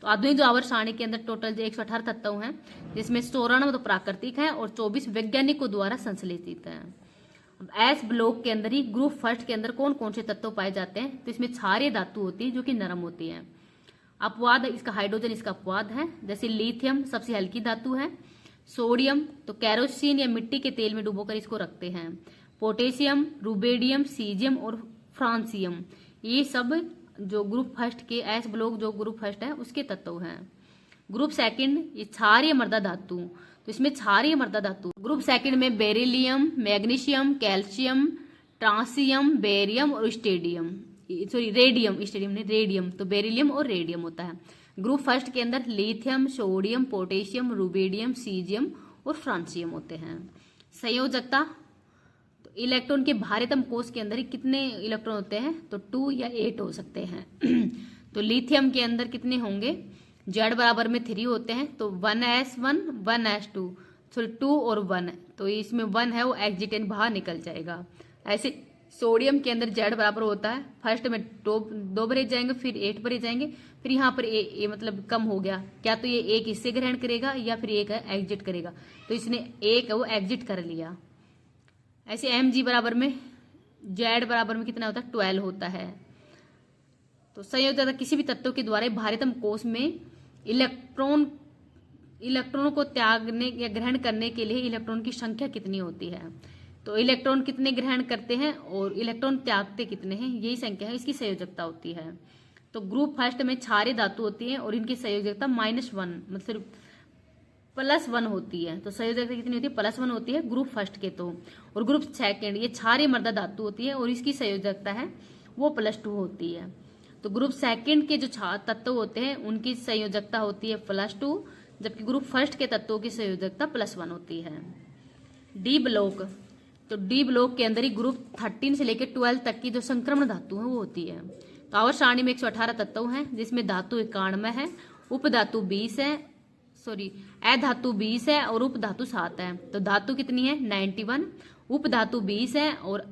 तो आधुनिक जो आवर्त सारणी के अंदर टोटल जो 118 तत्व हैं, जिसमें 94 तो प्राकृतिक है और 24 वैज्ञानिकों द्वारा संश्लेषित है। एस ब्लॉक के अंदर ही ग्रुप फर्स्ट के अंदर कौन कौन से तत्व पाए जाते हैं? तो इसमें क्षारीय धातु होती है जो कि नरम होती है। अपवाद इसका हाइड्रोजन इसका अपवाद है, जैसे लिथियम सबसे हल्की धातु है। सोडियम तो कैरोसिन या मिट्टी के तेल में डुबोकर इसको रखते हैं। पोटेशियम, रुबेडियम, सीजियम और फ्रांसियम ये सब जो ग्रुप फर्स्ट के एस ब्लॉक जो ग्रुप फर्स्ट है उसके तत्व हैं। ग्रुप सेकंड ये क्षारीय मृदा धातु, तो इसमें क्षारीय मृदा धातु। ग्रुप सेकंड में बेरिलियम, मैग्नीशियम, कैल्शियम, ट्रांसियम, बेरियम और रेडियम, तो बेरिलियम और रेडियम होता है। ग्रुप फर्स्ट के अंदर lithium, sodium, potassium, rubidium, caesium और फ्रांसियम होते हैं। संयोजकता तो इलेक्ट्रॉन के भारीतम कोश के अंदर ही कितने इलेक्ट्रॉन होते हैं? तो 2 या 8 हो सकते हैं। तो लिथियम के अंदर कितने होंगे? Z बराबर में 3 होते हैं, तो 1s1 1s2 सॉरी 2 और 1, तो इसमें 1 है वो एग्जिटेन बाहर निकल जाएगा। ऐसे सोडियम के अंदर Z बराबर होता है, फर्स्ट में 2 भरे जाएंगे, फिर 8 भरे जाएंगे, फिर यहाँ पर ए मतलब कम हो गया, क्या तो ये एक इससे ग्रहण करेगा या फिर एक है एग्जिट करेगा, तो इसने एक है वो एग्जिट कर लिया। ऐसे Mg बराबर में Z बराबर में कितना होता है? 12 होता है। तो संयोजकता किसी भी तत्व के द्वारा भारीतम कोश में इलेक्ट्रॉनों को त्यागने या ग्रहण करने के लिए इलेक्ट्रॉन की संख्या कितनी होती है? तो इलेक्ट्रॉन कितने ग्रहण करते हैं और इलेक्ट्रॉन त्यागते कितने हैं, यही संख्या है, इसकी संयोजकता होती है। तो ग्रुप फर्स्ट में क्षारीय धातु होती है और इनकी संयोजकता -1 मतलब +1 होती है। तो संयोजकता कितनी होती है? +1 होती है ग्रुप फर्स्ट के तो। और ग्रुप सेकेंड ये क्षारीय मृदा धातु होती है और इसकी संयोजकता है वो +2 होती है। तो ग्रुप सेकंड के जो तत्व होते हैं उनकी संयोजकता होती है +2, जबकि ग्रुप फर्स्ट के तत्वों की संयोजकता +1 होती है। डी ब्लॉक तो डी ब्लॉक के अंदर ही ग्रुप 13 से लेकर 12 तक की जो संक्रमण धातु है वो होती है। तो आवर्त सारणी में 118 तत्व हैं, जिसमें धातु 91 है, उप धातु 20 है, अधातु 20 है और उप धातु 7 है। तो धातु कितनी है? 91, उप धातु 20 है और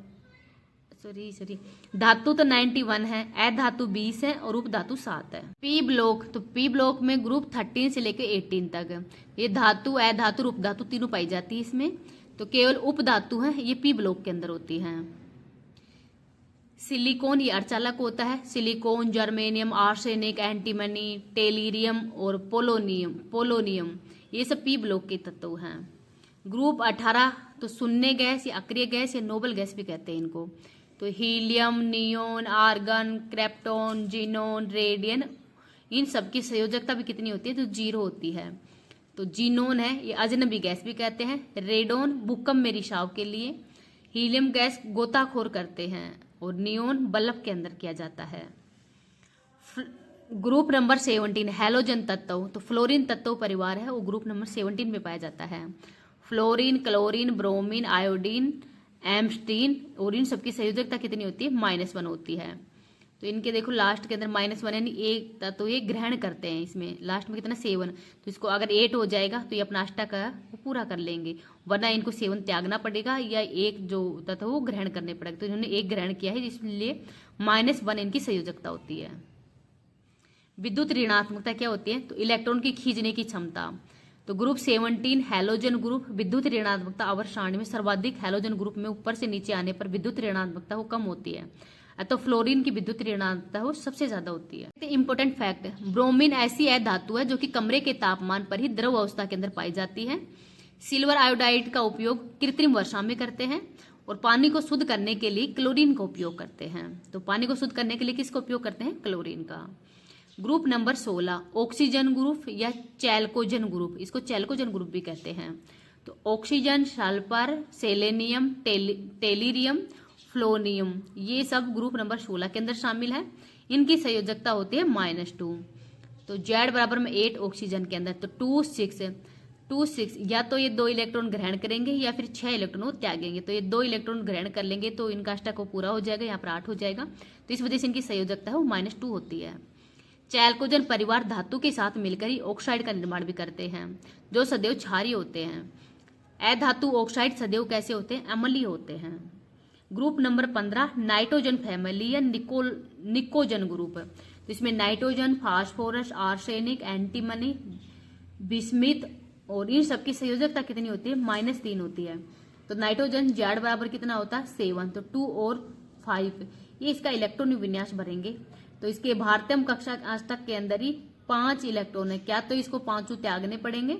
धातु तो 91 है, अधातु 20 है और उप धातु 7 है। पी ब्लॉक तो पी ब्लॉक में ग्रुप 13 से लेकर 18 तक ये धातु, अधातु और उप धातु तीनों पाई जाती है इसमें। तो केवल उप धातु है ये पी ब्लॉक के अंदर होती है। सिलिकॉन ये अर्धचालक होता है। सिलिकॉन, जर्मेनियम, आर्सेनिक, एंटीमनी, टेलीरियम और पोलोनियम ये सब पी ब्लॉक के तत्व हैं। ग्रुप 18 तो शून्य गैस या अक्रिय गैस या नोबल गैस भी कहते हैं इनको। तो helium, neon, argon, krypton, xenon, radon इन सब की संयोजकता भी कितनी होती है? तो 0 होती है। तो जीनोन है ये अजनबी गैस भी कहते हैं। रेडोन भूकंप में रिसाव के लिए, हीलियम गैस गोताखोर करते हैं और नियोन बल्ब के अंदर किया जाता है। ग्रुप नंबर 17 हैलोजन तत्व, तो फ्लोरीन तत्व परिवार है वो ग्रुप नंबर 17 में पाया जाता है। फ्लोरीन, क्लोरीन, ब्रोमीन, आयोडीन, एम्स्टीन और इन सबकी संयोजकता कितनी होती है? -1 होती है। तो इनके देखो लास्ट के अंदर -1 यानी एक तत्व ये ग्रहण करते हैं, इसमें लास्ट में कितना 7, तो इसको अगर 8 हो जाएगा तो ये अपना अष्टक का वो पूरा कर लेंगे, वरना इनको 7 त्यागना पड़ेगा या एक जो तत्व वो ग्रहण करने पड़ेगा। तो इन्होंने एक ग्रहण किया है, इसलिए -1 इनकी संयोजकता होती है। विद्युत ऋणात्मकता क्या होती है? तो इलेक्ट्रॉन की खींचने की क्षमता। तो ग्रुप 17 हैलोजन ग्रुप, विद्युत ऋणात्मकता आवर्त सारणी में सर्वाधिक हैलोजन ग्रुप में ऊपर से नीचे आने पर विद्युत ऋणात्मकता वो कम होती है, तो फ्लोरीन की विद्युत ऋणात्मकता वो सबसे ज्यादा होती है। इंपॉर्टेंट फैक्ट, ब्रोमीन ऐसी धातु है जो कि कमरे के तापमान पर ही द्रव अवस्था के अंदर पाई जाती है। सिल्वर आयोडाइड का उपयोग कृत्रिम वर्षा में करते हैं और पानी को शुद्ध करने के लिए क्लोरीन का उपयोग करते हैं। तो पानी को शुद्ध करने के लिए किसका उपयोग करते हैं? क्लोरीन का। ग्रुप नंबर 16 ऑक्सीजन ग्रुप या चैल्कोजन ग्रुप, इसको चैल्कोजन ग्रुप भी कहते हैं। तो ऑक्सीजन, सल्फर, सेलेनियम, टेलीरियम, फ्लोनियम, ये सब ग्रुप नंबर 16 के अंदर शामिल है। इनकी संयोजकता होती है -2। तो Z बराबर में 8 ऑक्सीजन के अंदर, तो 2 6 या तो ये 2 इलेक्ट्रॉन ग्रहण करेंगे या फिर 6 इलेक्ट्रॉन त्यागेंगे। तो ये 2 इलेक्ट्रॉन ग्रहण कर लेंगे तो इनका अष्टक को पूरा हो जाएगा, यहाँ पर 8 हो जाएगा। तो इस वजह से इनकी संयोजकता है वो -2 होती है। चैल्कोजन परिवार धातु के साथ मिलकर ही ऑक्साइड का निर्माण भी करते हैं, जो सदैव क्षारीय होते हैं। अधातु ऑक्साइड सदैव कैसे होते हैं? अम्लीय होते हैं। ग्रुप नंबर 15 नाइट्रोजन फैमिली या निकोजन ग्रुप, तो इसमें nitrogen, phosphorus, arsenic, antimony, bismuth और इन सबकी संयोजकता कितनी होती है? -3 होती है। तो नाइट्रोजन Z बराबर कितना होता है? 7, तो 2 और 5 ये इसका इलेक्ट्रॉन विन्यास भरेंगे। तो इसके भारतीयम कक्षा अष्टक के अंदर ही 5 इलेक्ट्रॉन है, क्या तो इसको 5 त्यागने पड़ेंगे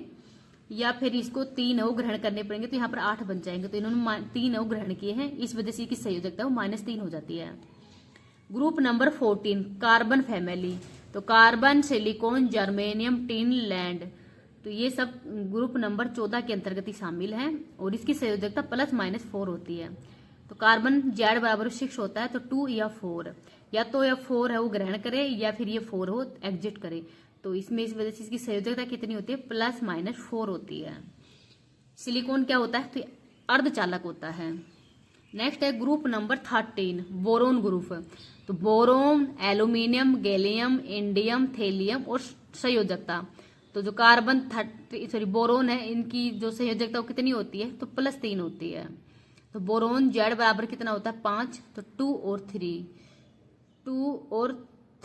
या फिर इसको 3 ग्रहण करने पड़ेंगे, तो यहाँ पर 8 बन जाएंगे। तो इन्होंने 3 ग्रहण किए हैं, इस वजह से इसकी संयोजकता वो -3 हो जाती है। ग्रुप नंबर 14 कार्बन फैमिली, तो carbon, silicon, germanium, tin, land, तो ये सब ग्रुप नंबर 14 के अंतर्गत ही शामिल है और इसकी संयोजकता +-4 होती है। तो कार्बन Z बराबर 6 होता है, तो 2 या 4, या तो यह 4 है वो ग्रहण करे या फिर ये 4 हो एग्जिट करे। तो इसमें इस वजह से इसकी संयोजकता कितनी होती है? +-4 होती है। सिलिकॉन क्या होता है? तो अर्धचालक होता है। नेक्स्ट है ग्रुप नंबर 13 बोरोन ग्रुप, तो boron, aluminium, gallium, indium, thallium और संयोजकता। तो जो कार्बन बोरोन है इनकी जो संयोजकता वो कितनी होती है? तो +3 होती है। तो बोरोन Z बराबर कितना होता है? 5, तो 2 और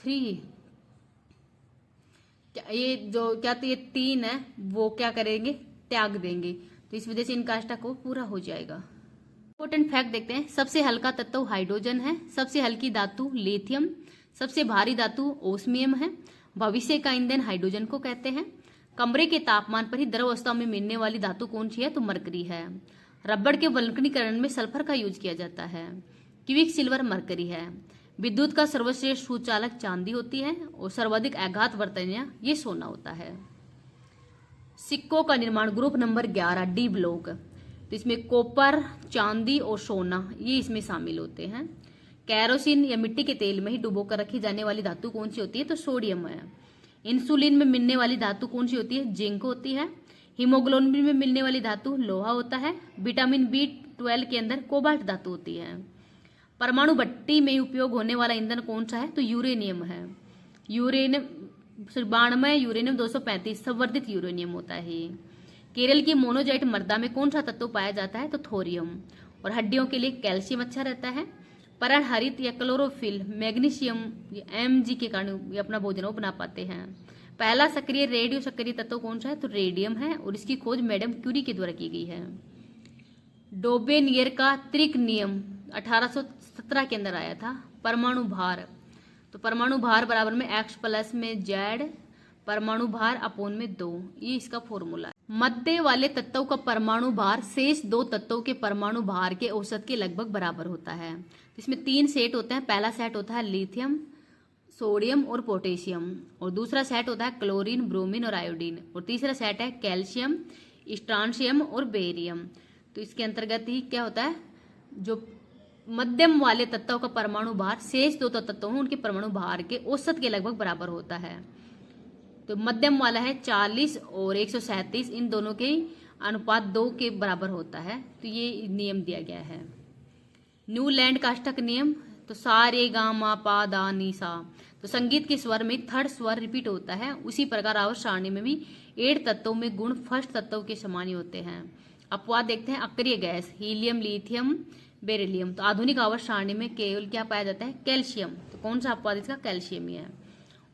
3 ये जो क्या तो ये 3 है वो क्या करेंगे? त्याग देंगे। तो इस वजह से इनका अष्टक को पूरा हो जाएगा। इंपॉर्टेंट फैक्ट देखते हैं। सबसे हल्का तत्व हाइड्रोजन है, सबसे हल्की धातु लिथियम, सबसे भारी धातु ओस्मियम है, भविष्य का ईंधन हाइड्रोजन को कहते हैं। कमरे के तापमान पर ही द्रव अवस्था में मिलने वाली धातु कौन सी है? तो मरकरी है। रबड़ के वल्कनीकरण में सल्फर का यूज किया जाता है। क्विक सिल्वर मरकरी है। विद्युत का सर्वश्रेष्ठ सुचालक चांदी होती है और सर्वाधिक आघात वर्तनिया ये सोना होता है। सिक्कों का निर्माण ग्रुप नंबर 11 डी ब्लॉक, तो इसमें कॉपर, चांदी और सोना ये इसमें शामिल होते हैं। कैरोसिन या मिट्टी के तेल में ही डुबोकर रखी जाने वाली धातु कौन सी होती है? तो सोडियम है। इंसुलिन में मिलने वाली धातु कौन सी होती है? जिंक होती है। हीमोग्लोबिन में मिलने वाली धातु लोहा होता है। विटामिन B12 के अंदर कोबाल्ट धातु होती है। परमाणु भट्टी में उपयोग होने वाला ईंधन कौन सा है? तो यूरेनियम है। यूरेनियम 92 यूरेनियम 235 संवर्धित यूरेनियम होता है। केरल की मोनोजाइट मृदा में कौन सा तत्व पाया जाता है? तो थोरियम। और हड्डियों के लिए कैल्शियम अच्छा रहता है। पराहरित या क्लोरोफिल मैग्नीशियम Mg के कारण ये अपना भोजन बना पाते हैं। पहला सक्रिय रेडियो सक्रिय तत्व कौन सा है? तो रेडियम है और इसकी खोज मैडम क्यूरी के द्वारा की गई है। डोबेनियर का त्रिक नियम 1817 के अंदर आया था। परमाणु भार, तो परमाणु भार बराबर में X+ में Z, परमाणु भार अपोन में 2, ये इसका फॉर्मूला है। मध्य वाले तत्वों का परमाणु भार शेष 2 तत्वों के परमाणु भार के औसत के लगभग बराबर होता है। इसमें 3 सेट होते हैं। पहला सेट होता है लिथियम, सोडियम और पोटेशियम, और दूसरा सेट होता है क्लोरीन, ब्रोमीन और आयोडीन, और तीसरा सेट है कैल्शियम, स्ट्रांशियम और बेरियम। तो इसके अंतर्गत ही क्या होता है? जो मध्यम वाले तत्वों का परमाणु भार शेष दो तत्वों हैं उनके परमाणु भार के औसत के लगभग बराबर होता है। तो मध्यम वाला है 40 और 137, इन दोनों के अनुपात 2 के बराबर होता है। तो ये नियम दिया गया है। न्यूलैंड का अष्टक नियम, तो सा रे गा मा पा दा नी सा, तो संगीत के स्वर में थर्ड स्वर रिपीट होता है। उसी प्रकार आवर्त सारणी में भी 8 तत्वों में गुण फर्स्ट तत्वों के समान ही होते हैं। अपवाद देखते हैं, अक्रिय गैस हीलियम, लिथियम, बेरिलियम। तो आधुनिक आवर्त सारणी में केवल क्या पाया जाता है? कैल्शियम। तो कौन सा अपवाद इसका? कैल्शियम ही है।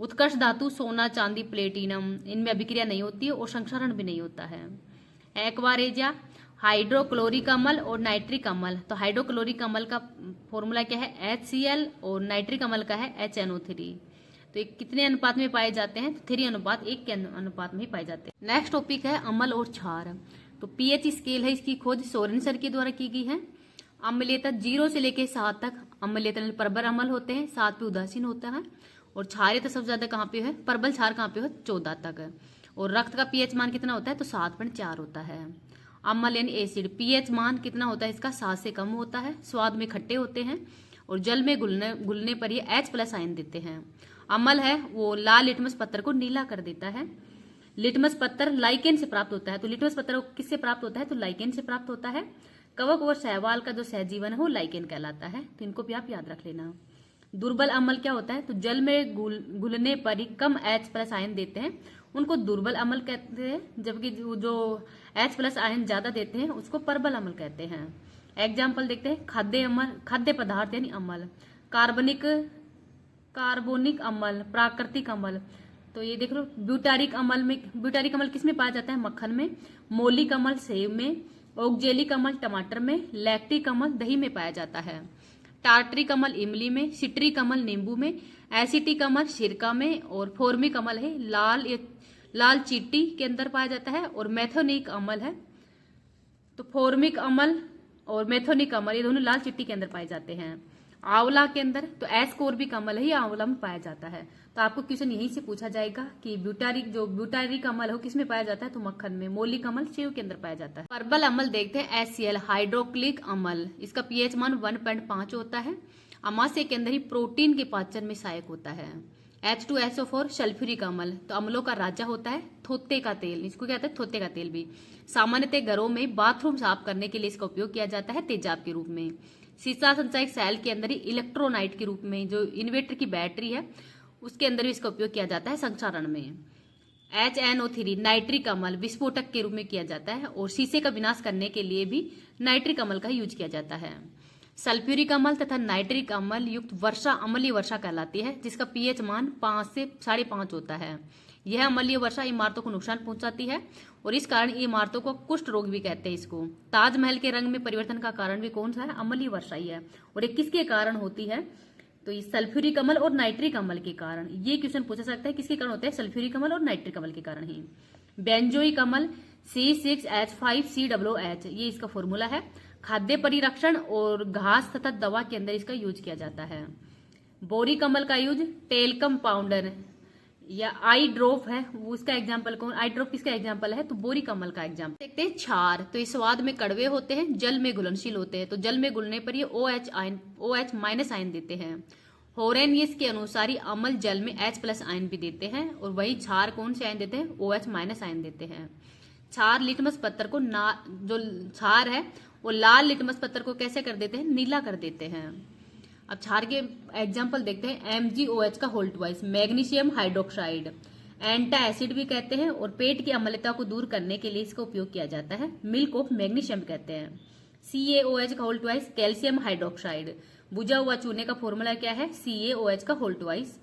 उत्कर्ष धातु सोना, चांदी, प्लेटिनम, इनमें अभिक्रिया नहीं होती है और संक्षारण भी नहीं होता है। एक्वारेजिया हाइड्रोक्लोरिक अम्ल और नाइट्रिक अम्ल। तो हाइड्रोक्लोरिक अम्ल का फॉर्मूला क्या है? HCl और नाइट्रिक अम्ल का है HNO3। तो ये कितने अनुपात में पाए जाते हैं? तो 3:1 के अनुपात में ही पाए जाते हैं। नेक्स्ट टॉपिक है अम्ल और क्षार। तो पीएच स्केल है, इसकी खोज सोरेन सर के द्वारा की गई है। अम्लीयता 0 से लेकर 7 तक अम्लीयता प्रबल अम्ल होते हैं, 7 पे उदासीन होता है। और क्षारीयता सबसे ज्यादा कहाँ पे है? प्रबल क्षार कहाँ पे है? 14 तक। और रक्त का पीएच मान कितना होता है? तो 7.4 होता है। अम्ल यानी एसिड, पीएच मान कितना होता है इसका? 7 से कम होता है। स्वाद में खट्टे होते हैं और जल में घुलने पर ये H+ आयन देते हैं। अम्ल है वो लाल लिटमस पत्थर को नीला कर देता है। लिटमस पत्थर लाइकेन से प्राप्त होता है। तो लिटमस पत्थर किससे प्राप्त होता है? तो लाइकेन से प्राप्त होता है। कवक और शैवाल का जो सहजीवन है वो लाइकेन कहलाता है। तो इनको भी आप याद रख लेना। दुर्बल अम्ल क्या होता है? तो जल में घुलने पर ही कम H+ आयन देते हैं, उनको दुर्बल अम्ल कहते हैं। जबकि जो H+ आयन ज्यादा देते हैं उसको प्रबल अम्ल कहते हैं। एग्जाम्पल देखते हैं, खाद्य अम्ल, खाद्य पदार्थ यानी अम्ल, कार्बोनिक अम्ल, प्राकृतिक अम्ल। तो ये देख लो, ब्यूटारिक अम्ल किस में पाया जाता है? मक्खन में। मौलिक अम्ल सेब में। ऑक्जेलिक अम्ल टमाटर में। लैक्टिक अम्ल दही में पाया जाता है। टार्टरिक अम्ल इमली में। सिट्रिक अम्ल नींबू में। एसिटिक अम्ल सिरका में। और फॉर्मिक अम्ल है लाल चींटी के अंदर पाया जाता है। और मेथोनिक अम्ल है, तो फॉर्मिक अम्ल और मेथोनिक अम्ल ये दोनों लाल चींटी के अंदर पाए जाते हैं। आंवला के अंदर तो एस्कोर्बिक अम्ल है, ये आंवला में पाया जाता है। तो आपको क्वेश्चन यहीं से पूछा जाएगा कि ब्यूटारिक अम्ल हो किस में पाया जाता है? तो मक्खन में। मौलिक अम्ल सेव के अंदर पाया जाता है। प्रबल अम्ल देखते हैं, HCl हाइड्रोक्लिक अम्ल, इसका पीएच मान 1.5 होता है। अमाशय के अंदर ही प्रोटीन के पाचन में सहायक होता है। H2SO4 सल्फ्यूरिक अम्ल, तो अम्लों का राजा होता है। थोत्ते का तेल, इसको क्या कहते हैं? थोत्ते का तेल भी। सामान्यतः घरों में बाथरूम साफ करने के लिए इसका उपयोग किया जाता है तेजाब के रूप में। शीशा संचायक सेल के अंदर ही इलेक्ट्रोनाइट के रूप में, जो इन्वर्टर की बैटरी है उसके अंदर भी इसका उपयोग किया जाता है संचारण में। HNO3 नाइट्रिक अम्ल विस्फोटक के रूप में किया जाता है। और शीशे का विनाश करने के लिए भी नाइट्रिक अम्ल का यूज किया जाता है। सल्फ्यूरिक अम्ल तथा नाइट्रिक अम्ल युक्त वर्षा अम्लीय वर्षा कहलाती है, जिसका पीएच मान 5 से 5.5 होता है। यह अम्लीय वर्षा इमारतों को नुकसान पहुंचाती है और इस कारण इमारतों को कुष्ठ रोग भी कहते हैं इसको। ताजमहल के रंग में परिवर्तन का कारण भी कौन सा है? अम्लीय वर्षा ही है। और ये किसके कारण होती है? तो ये सल्फ्यूरिक अम्ल और नाइट्रिक अम्ल के कारण। ये क्वेश्चन पूछा सकता है, किसके कारण होता है? सल्फ्यूरिक अम्ल और नाइट्रिक अम्ल के कारण ही। बेंजोइक अम्ल C6H5COOH, ये इसका फॉर्मूला है। खाद्य परिरक्षण और घास तथा दवा के अंदर इसका यूज किया जाता है। बोरिक अम्ल का यूज टेल्कम पाउडर या आई ड्रॉप है, वो उसका एग्जाम्पल कौन? आई ड्रॉप किसका एग्जाम्पल है? तो बोरिक अम्ल का एग्जाम्पल। देखते हैं क्षार, तो ये स्वाद में कड़वे होते हैं, जल में घुलनशील होते हैं। तो जल में घुलने पर ये OH- आयन देते हैं। होरेनियस के अनुसार अम्ल जल में H+ आयन भी देते हैं। और वही क्षार कौन से आयन देते हैं? OH- आयन देते हैं। क्षार लिटमस पत्थर को जो क्षार है वो लाल लिटमस पत्थर को कैसे कर देते हैं? नीला कर देते हैं। अब क्षार के एग्जाम्पल देखते हैं, MgOH का whole twice, magnesium hydroxide, antacid भी कहते हैं। और पेट की अम्लता को दूर करने के लिए इसका उपयोग किया जाता है। मिल्क ऑफ मैग्नीशियम कहते हैं। CaOH का होल ट्वाइस, कैल्शियम हाइड्रोक्साइड। बुझा हुआ चूने का फॉर्मूला क्या है? CaOH का होल ट्वाइस।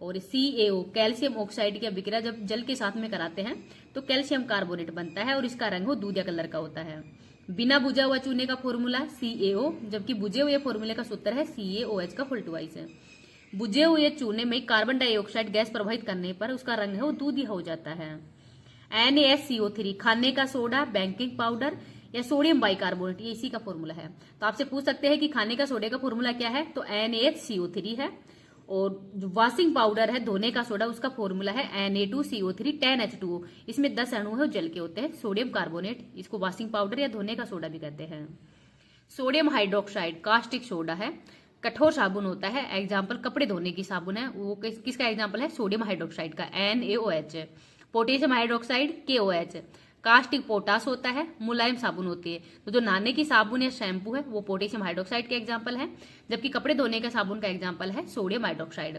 और CaO कैल्शियम ऑक्साइड की अभिक्रिया जब जल के साथ में कराते हैं तो कैल्शियम कार्बोनेट बनता है और इसका रंग हो दूधिया कलर का होता है। बिना बुझा हुआ चूने का फॉर्मूला CaO, जबकि बुझे हुए फॉर्मूले का सूत्र है CaOH का होल ट्वाइस है। बुझे हुए चूने में कार्बन डाइऑक्साइड गैस प्रवाहित करने पर उसका रंग है वो दूधिया हो जाता है। NaSCO3 खाने का सोडा, बेकिंग पाउडर या सोडियम बाइकार्बोनेट, ये इसी का फॉर्मूला है। तो आपसे पूछ सकते हैं कि खाने का सोडे का फॉर्मूला क्या है? तो NaHCO3 है। और जो वॉशिंग पाउडर है धोने का सोडा, उसका फॉर्मूला है Na2CO3 10H2O। इसमें 10 अणु है जल के होते हैं। सोडियम कार्बोनेट, इसको वॉशिंग पाउडर या धोने का सोडा भी कहते हैं। सोडियम हाइड्रोक्साइड कास्टिक सोडा है। कठोर साबुन होता है, एग्जाम्पल कपड़े धोने की साबुन है, वो किसका एग्जाम्पल है? सोडियम हाइड्रोक्साइड का, NaOH। Potassium hydroxide KOH। Caustic potash होता है, मुलायम साबुन होती है। तो जो नहाने की साबुन या शैम्पू है वो पोटेशियम हाइड्रोक्साइड के एग्जाम्पल है, जबकि कपड़े धोने का साबुन का एग्जाम्पल है सोडियम हाइड्रोक्साइड।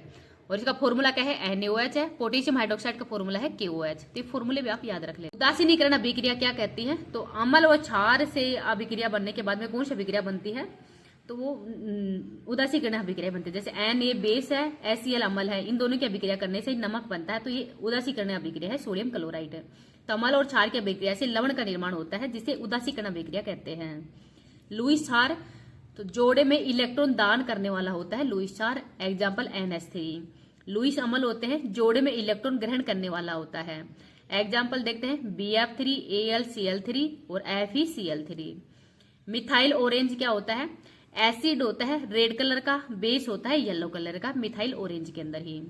और इसका फॉर्मूला क्या है? NaOH है। पोटेशियम हाइड्रोक्साइड का फॉर्मूला है KOH। तो फॉर्मूले भी आप याद रख लें। उदासीनीकरण अभिक्रिया क्या कहती है? तो अम्ल और क्षार से अभिक्रिया बनने के बाद में कौन सी अभिक्रिया बनती है? तो वो उदासीकरण अभिक्रिया बनती है। जैसे Na बेस है, HCl अम्ल है, इन दोनों की अभिक्रिया करने से नमक बनता है, तो ये उदासीकरण अभिक्रिया है, सोडियम क्लोराइड। तो अम्ल और क्षार की अभिक्रिया से लवण का निर्माण होता है, जिसे उदासीकरण अभिक्रिया कहते हैं। लुईस क्षार, तो जोड़े में इलेक्ट्रॉन दान करने वाला होता है लुईस क्षार, एग्जाम्पल NH3। लुईस अम्ल होते हैं, जोड़े में इलेक्ट्रॉन ग्रहण करने वाला होता है, एग्जाम्पल देखते हैं BF3 AlCl3 और FeCl3। मिथाइल ऑरेंज क्या होता है? एसिड होता है, रेड कलर का, बेस होता है येलो कलर का, मिथाइल ऑरेंज के अंदर ही।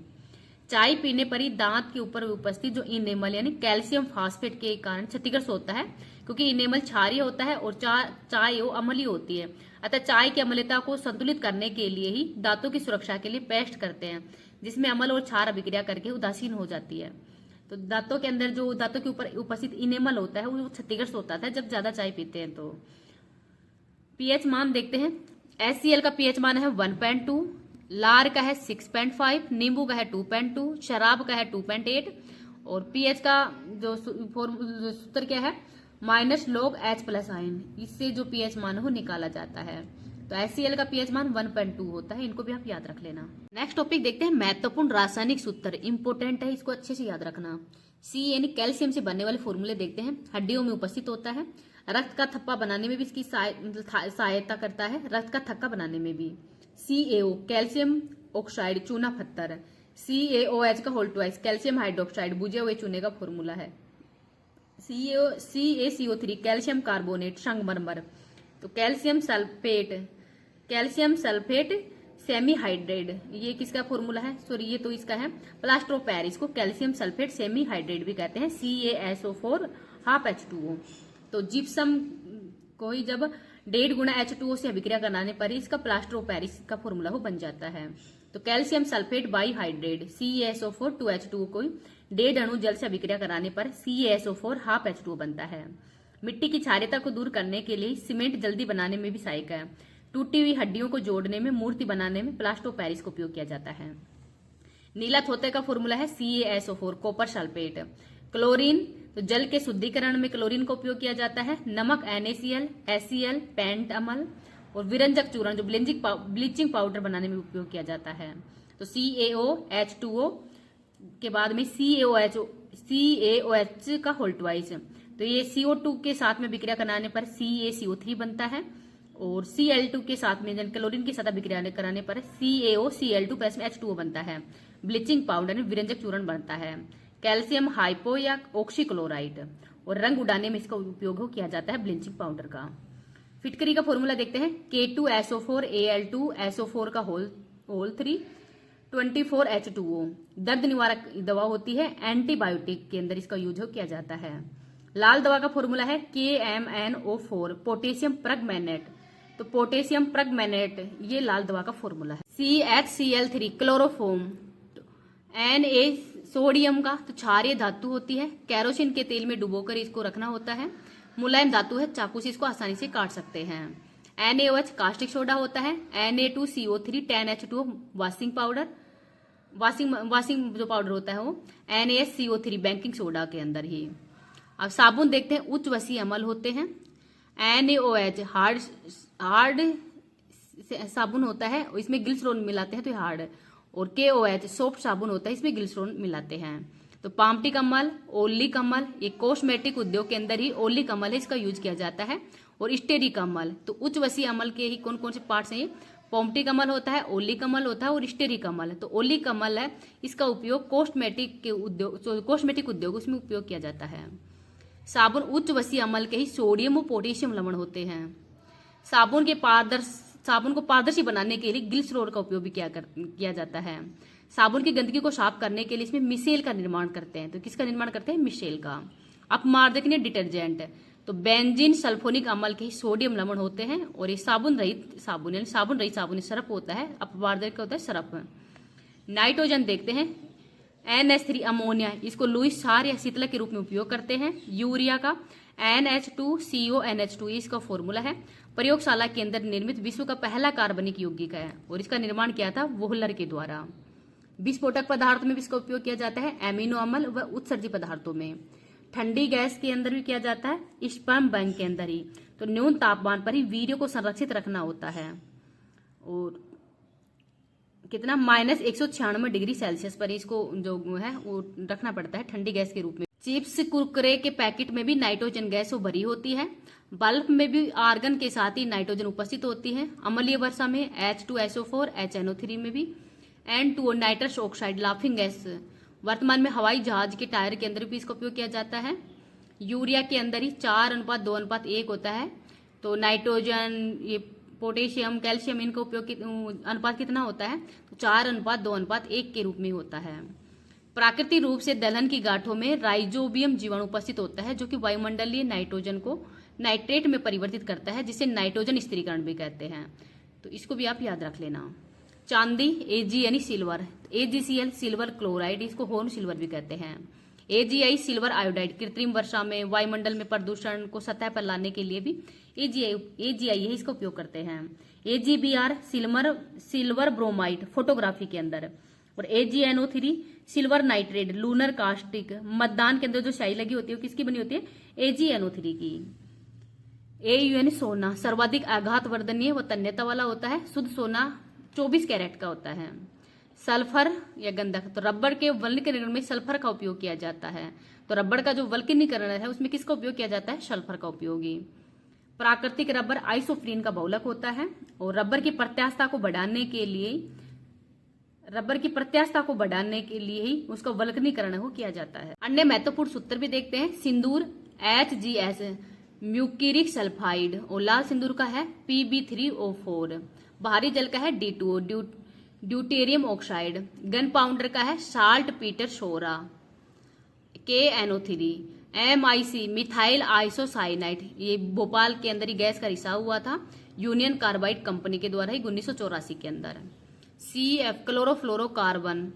चाय पीने पर ही दांत के ऊपर उपस्थित जो इनेमल यानी कैल्शियम फास्फेट के कारण क्षतिग्रस्त होता है, क्योंकि इनेमल क्षारीय होता है और चाय वो अम्लीय होती है। अतः चाय की अम्लता को संतुलित करने के लिए ही दांतों की सुरक्षा के लिए पेस्ट करते हैं, जिसमें अम्ल और क्षार अभिक्रिया करके उदासीन हो जाती है। तो दांतों के अंदर जो दांतों के ऊपर उपस्थित इनेमल होता है वो क्षतिग्रस्त होता है जब ज्यादा चाय पीते हैं। तो पीएच मान देखते हैं। HCl का पीएच मान है 1.2, लार का है 6.5, नींबू का है 2.2, शराब का है 2.8 और पीएच का जो सूत्र क्या है? -log H+ आयन, इससे जो पीएच मान है वो निकाला जाता है। तो HCl का पीएच मान 1.2 होता है, इनको भी आप याद रख लेना। नेक्स्ट टॉपिक देखते हैं, महत्वपूर्ण रासायनिक सूत्र, इंपोर्टेंट है, इसको अच्छे से याद रखना। C यानी कैल्शियम से बनने वाले फॉर्मूले देखते हैं। हड्डियों में उपस्थित होता है, रक्त का थप्पा बनाने में भी इसकी सहायता करता है, रक्त का थक्का बनाने में भी। CaO कैल्शियम ऑक्साइड चूना पत्थर, CaOH का होल ट्वाइस कैल्शियम हाइड्रोक्साइड बुझे हुए चूने का फॉर्मूला है। CaCO3 कैल्शियम कार्बोनेट संगमरमर। तो कैल्शियम सल्फेट सेमी हाइड्रेट, ये किसका फॉर्मूला है? सॉरी, ये तो इसका है प्लास्टर ऑफ पेरिस को कैल्शियम सल्फेट सेमी हाइड्रेट भी कहते हैं, CaSO4 ½ H2O। तो जिप्सम को ही जब 1.5 गुना H2O से अभिक्रिया कराने पर ही इसका प्लास्टर ऑफ पेरिस का फॉर्मूला हो बन जाता है। तो कैल्शियम सल्फेट बाईहाइड्रेट CaSO4 2H2O को 1.5 अणु जल से अभिक्रिया कराने पर CaSO4 ½ H2O बनता है। मिट्टी की क्षारीयता को दूर करने के लिए सीमेंट जल्दी बनाने में भी सहायक है। टूटी हुई हड्डियों को जोड़ने में, मूर्ति बनाने में प्लास्टर ऑफ पेरिस का उपयोग किया जाता है। नीला थोते का फॉर्मूला है CaSO4 कॉपर सल्फेट। क्लोरीन, तो जल के शुद्धिकरण में क्लोरीन का उपयोग किया जाता है। नमक NaCl, HCl पेंट अम्ल और विरंजक चूर्ण जो ब्लीचिंग पाउडर बनाने में उपयोग किया जाता है। तो CaOH2O के बाद में CaOH का होल ट्वाइस, तो ये CO2 के साथ में विक्रिया कराने पर CaCO3 बनता है और Cl2 के साथ में क्लोरीन के साथ विक्रिया कराने पर CaOCl2 प्लस में H2O बनता है। ब्लीचिंग पाउडर में विरंजक चूर्ण बनता है। कैल्शियम हाइपो या ऑक्सीक्लोराइड और रंग उड़ाने में इसका उपयोग किया जाता है ब्लीचिंग पाउडर का। फिटकरी का फॉर्मूला देखते हैं। K2SO4 Al2 SO4 का होल 3 24 H2O। दर्द निवारक दवा होती है, एंटीबायोटिक के अंदर इसका यूज किया जाता है। लाल दवा का फॉर्मूला है KMNO4 पोटेशियम परमैंगनेट। तो पोटेशियम परमैंगनेट ये लाल दवा का फॉर्मूला है। CHCl3 chloroform. Na सोडियम का तो क्षारीय धातु होती है, कैरोसिन के तेल में डुबोकर इसको रखना होता है। मुलायम धातु है, चाकू से इसको आसानी से काट सकते हैं। NaOH कास्टिक सोडा होता है। Na2CO3 10H2O washing powder, washing जो पाउडर होता है वो। NaSCO3 बेकिंग सोडा के अंदर ही। अब साबुन देखते हैं, उच्च वसीय अम्ल होते हैं। NaOH हार्ड साबुन होता है, इसमें ग्लिसरॉल मिलाते हैं तो हार्ड। और KOH सॉफ्ट साबुन होता है, इसमें ग्लिसरॉल मिलाते हैं। तो पामटिक अम्ल, ओलिक अम्ल, ये कॉस्मेटिक उद्योग के अंदर ही ओलिक अम्ल है, इसका यूज किया जाता है। और स्टेरिक अम्ल, तो उच्च वसीय अम्ल के ही कौन कौन से पार्ट्स हैं? पॉम्पटिक अम्ल होता है, ओलिक अम्ल होता है और स्टेरिक अम्ल। तो ओलिक अम्ल है, इसका उपयोग कॉस्मेटिक उद्योग उसमें उपयोग किया जाता है। साबुन उच्च वसीय अम्ल के ही सोडियम और पोटेशियम लवण होते हैं। साबुन को पारदर्शी बनाने के लिए ग्लिसरॉल का उपयोग भी किया जाता है। साबुन की गंदगी को साफ करने के लिए इसमें मिशेल का निर्माण करते हैं। तो किसका निर्माण करते हैं? मिशेल का। अपमार्जक ने डिटर्जेंट, तो बेंजीन सल्फोनिक अम्ल के ही सोडियम लवण होते हैं और ये साबुन रहित साबुन यानी साबुन रहित साबुन सरफ होता है, अपवार्धक होता है सरफ। नाइट्रोजन देखते हैं NH3 अमोनिया, इसको लुईस क्षार या शीतलक के रूप में उपयोग करते हैं। यूरिया का NH2CONH2 इसका फॉर्मूला है। प्रयोगशाला के अंदर निर्मित विश्व का पहला कार्बनिक यौगिक है और इसका निर्माण किया था वोहलर के द्वारा। विस्फोटक पदार्थ में भी इसका उपयोग किया जाता है, एमिनो अम्ल व उत्सर्जी पदार्थों में। ठंडी गैस के अंदर भी किया जाता है, स्पर्म बैंक के अंदर ही। तो न्यून तापमान पर ही वीर्य को संरक्षित रखना होता है और कितना -196 डिग्री सेल्सियस पर इसको जो है वो रखना पड़ता है ठंडी गैस के रूप में। चिप्स कुरकुरे के पैकेट में भी नाइट्रोजन गैस भरी होती है। बल्ब में भी आर्गन के साथ ही नाइट्रोजन उपस्थित होती है। अम्लीय वर्षा में H2SO4 HNO3 में भी N2 nitrous oxide laughing gas. वर्तमान में हवाई जहाज के टायर के अंदर भी इसका उपयोग किया जाता है। यूरिया के अंदर ही 4:2:1 होता है। तो नाइट्रोजन, ये पोटेशियम, कैल्शियम, इनका उपयोग अनुपात कितना होता है? तो 4:2:1 के रूप में होता है। प्राकृतिक रूप से दलहन की गांठों में राइजोबियम जीवाणु उपस्थित होता है जो कि वायुमंडलीय नाइट्रोजन को नाइट्रेट में परिवर्तित करता है, जिसे नाइट्रोजन स्थिरीकरण भी कहते हैं। तो इसको भी आप याद रख लेना। चांदी Ag यानी सिल्वर, AgCl सिल्वर क्लोराइड, इसको होर्न सिल्वर भी कहते हैं। AgI सिल्वर आयोडाइड, कृत्रिम वर्षा में वायुमंडल में प्रदूषण को सतह पर लाने के लिए भी AgI है इसका उपयोग करते हैं। AgBr सिल्वर ब्रोमाइड फोटोग्राफी के अंदर, और AgNO3 silver nitrate lunar caustic. मतदान के अंदर जो स्याही लगी होती है वो किसकी बनी होती है? AgNO3 की। AU सोना सर्वाधिक आघात वर्धनीय व तन्यता वाला होता है। शुद्ध सोना 24 कैरेट का होता है। सल्फर या गंधक, तो रबड़ के वल्कनीकरण में सल्फर का उपयोग किया जाता है। तो रबड़ का जो वल्कनीकरण है उसमें किसका उपयोग किया जाता है? सल्फर का उपयोगी। प्राकृतिक रबर आइसोप्रीन का बहुलक होता है और रबर की प्रत्यास्थता को बढ़ाने के लिए ही उसका वल्कनीकरण हो किया जाता है। अन्य महत्वपूर्ण सूत्र भी देखते हैं। सिंदूर HGS म्यूक्रिक सल्फाइड, और लाल सिंदूर का है Pb3O4। भारी जल का है D2O deuterium oxide. Gun powder का है साल्ट पीटर सोरा KNO3। MIC मिथाइल आइसोसाइनाइड, ये भोपाल के अंदर ही गैस का रिसाव हुआ था यूनियन कार्बाइड कंपनी के द्वारा ही 1984 के अंदर। CF क्लोरोफ्लोरोकार्बन,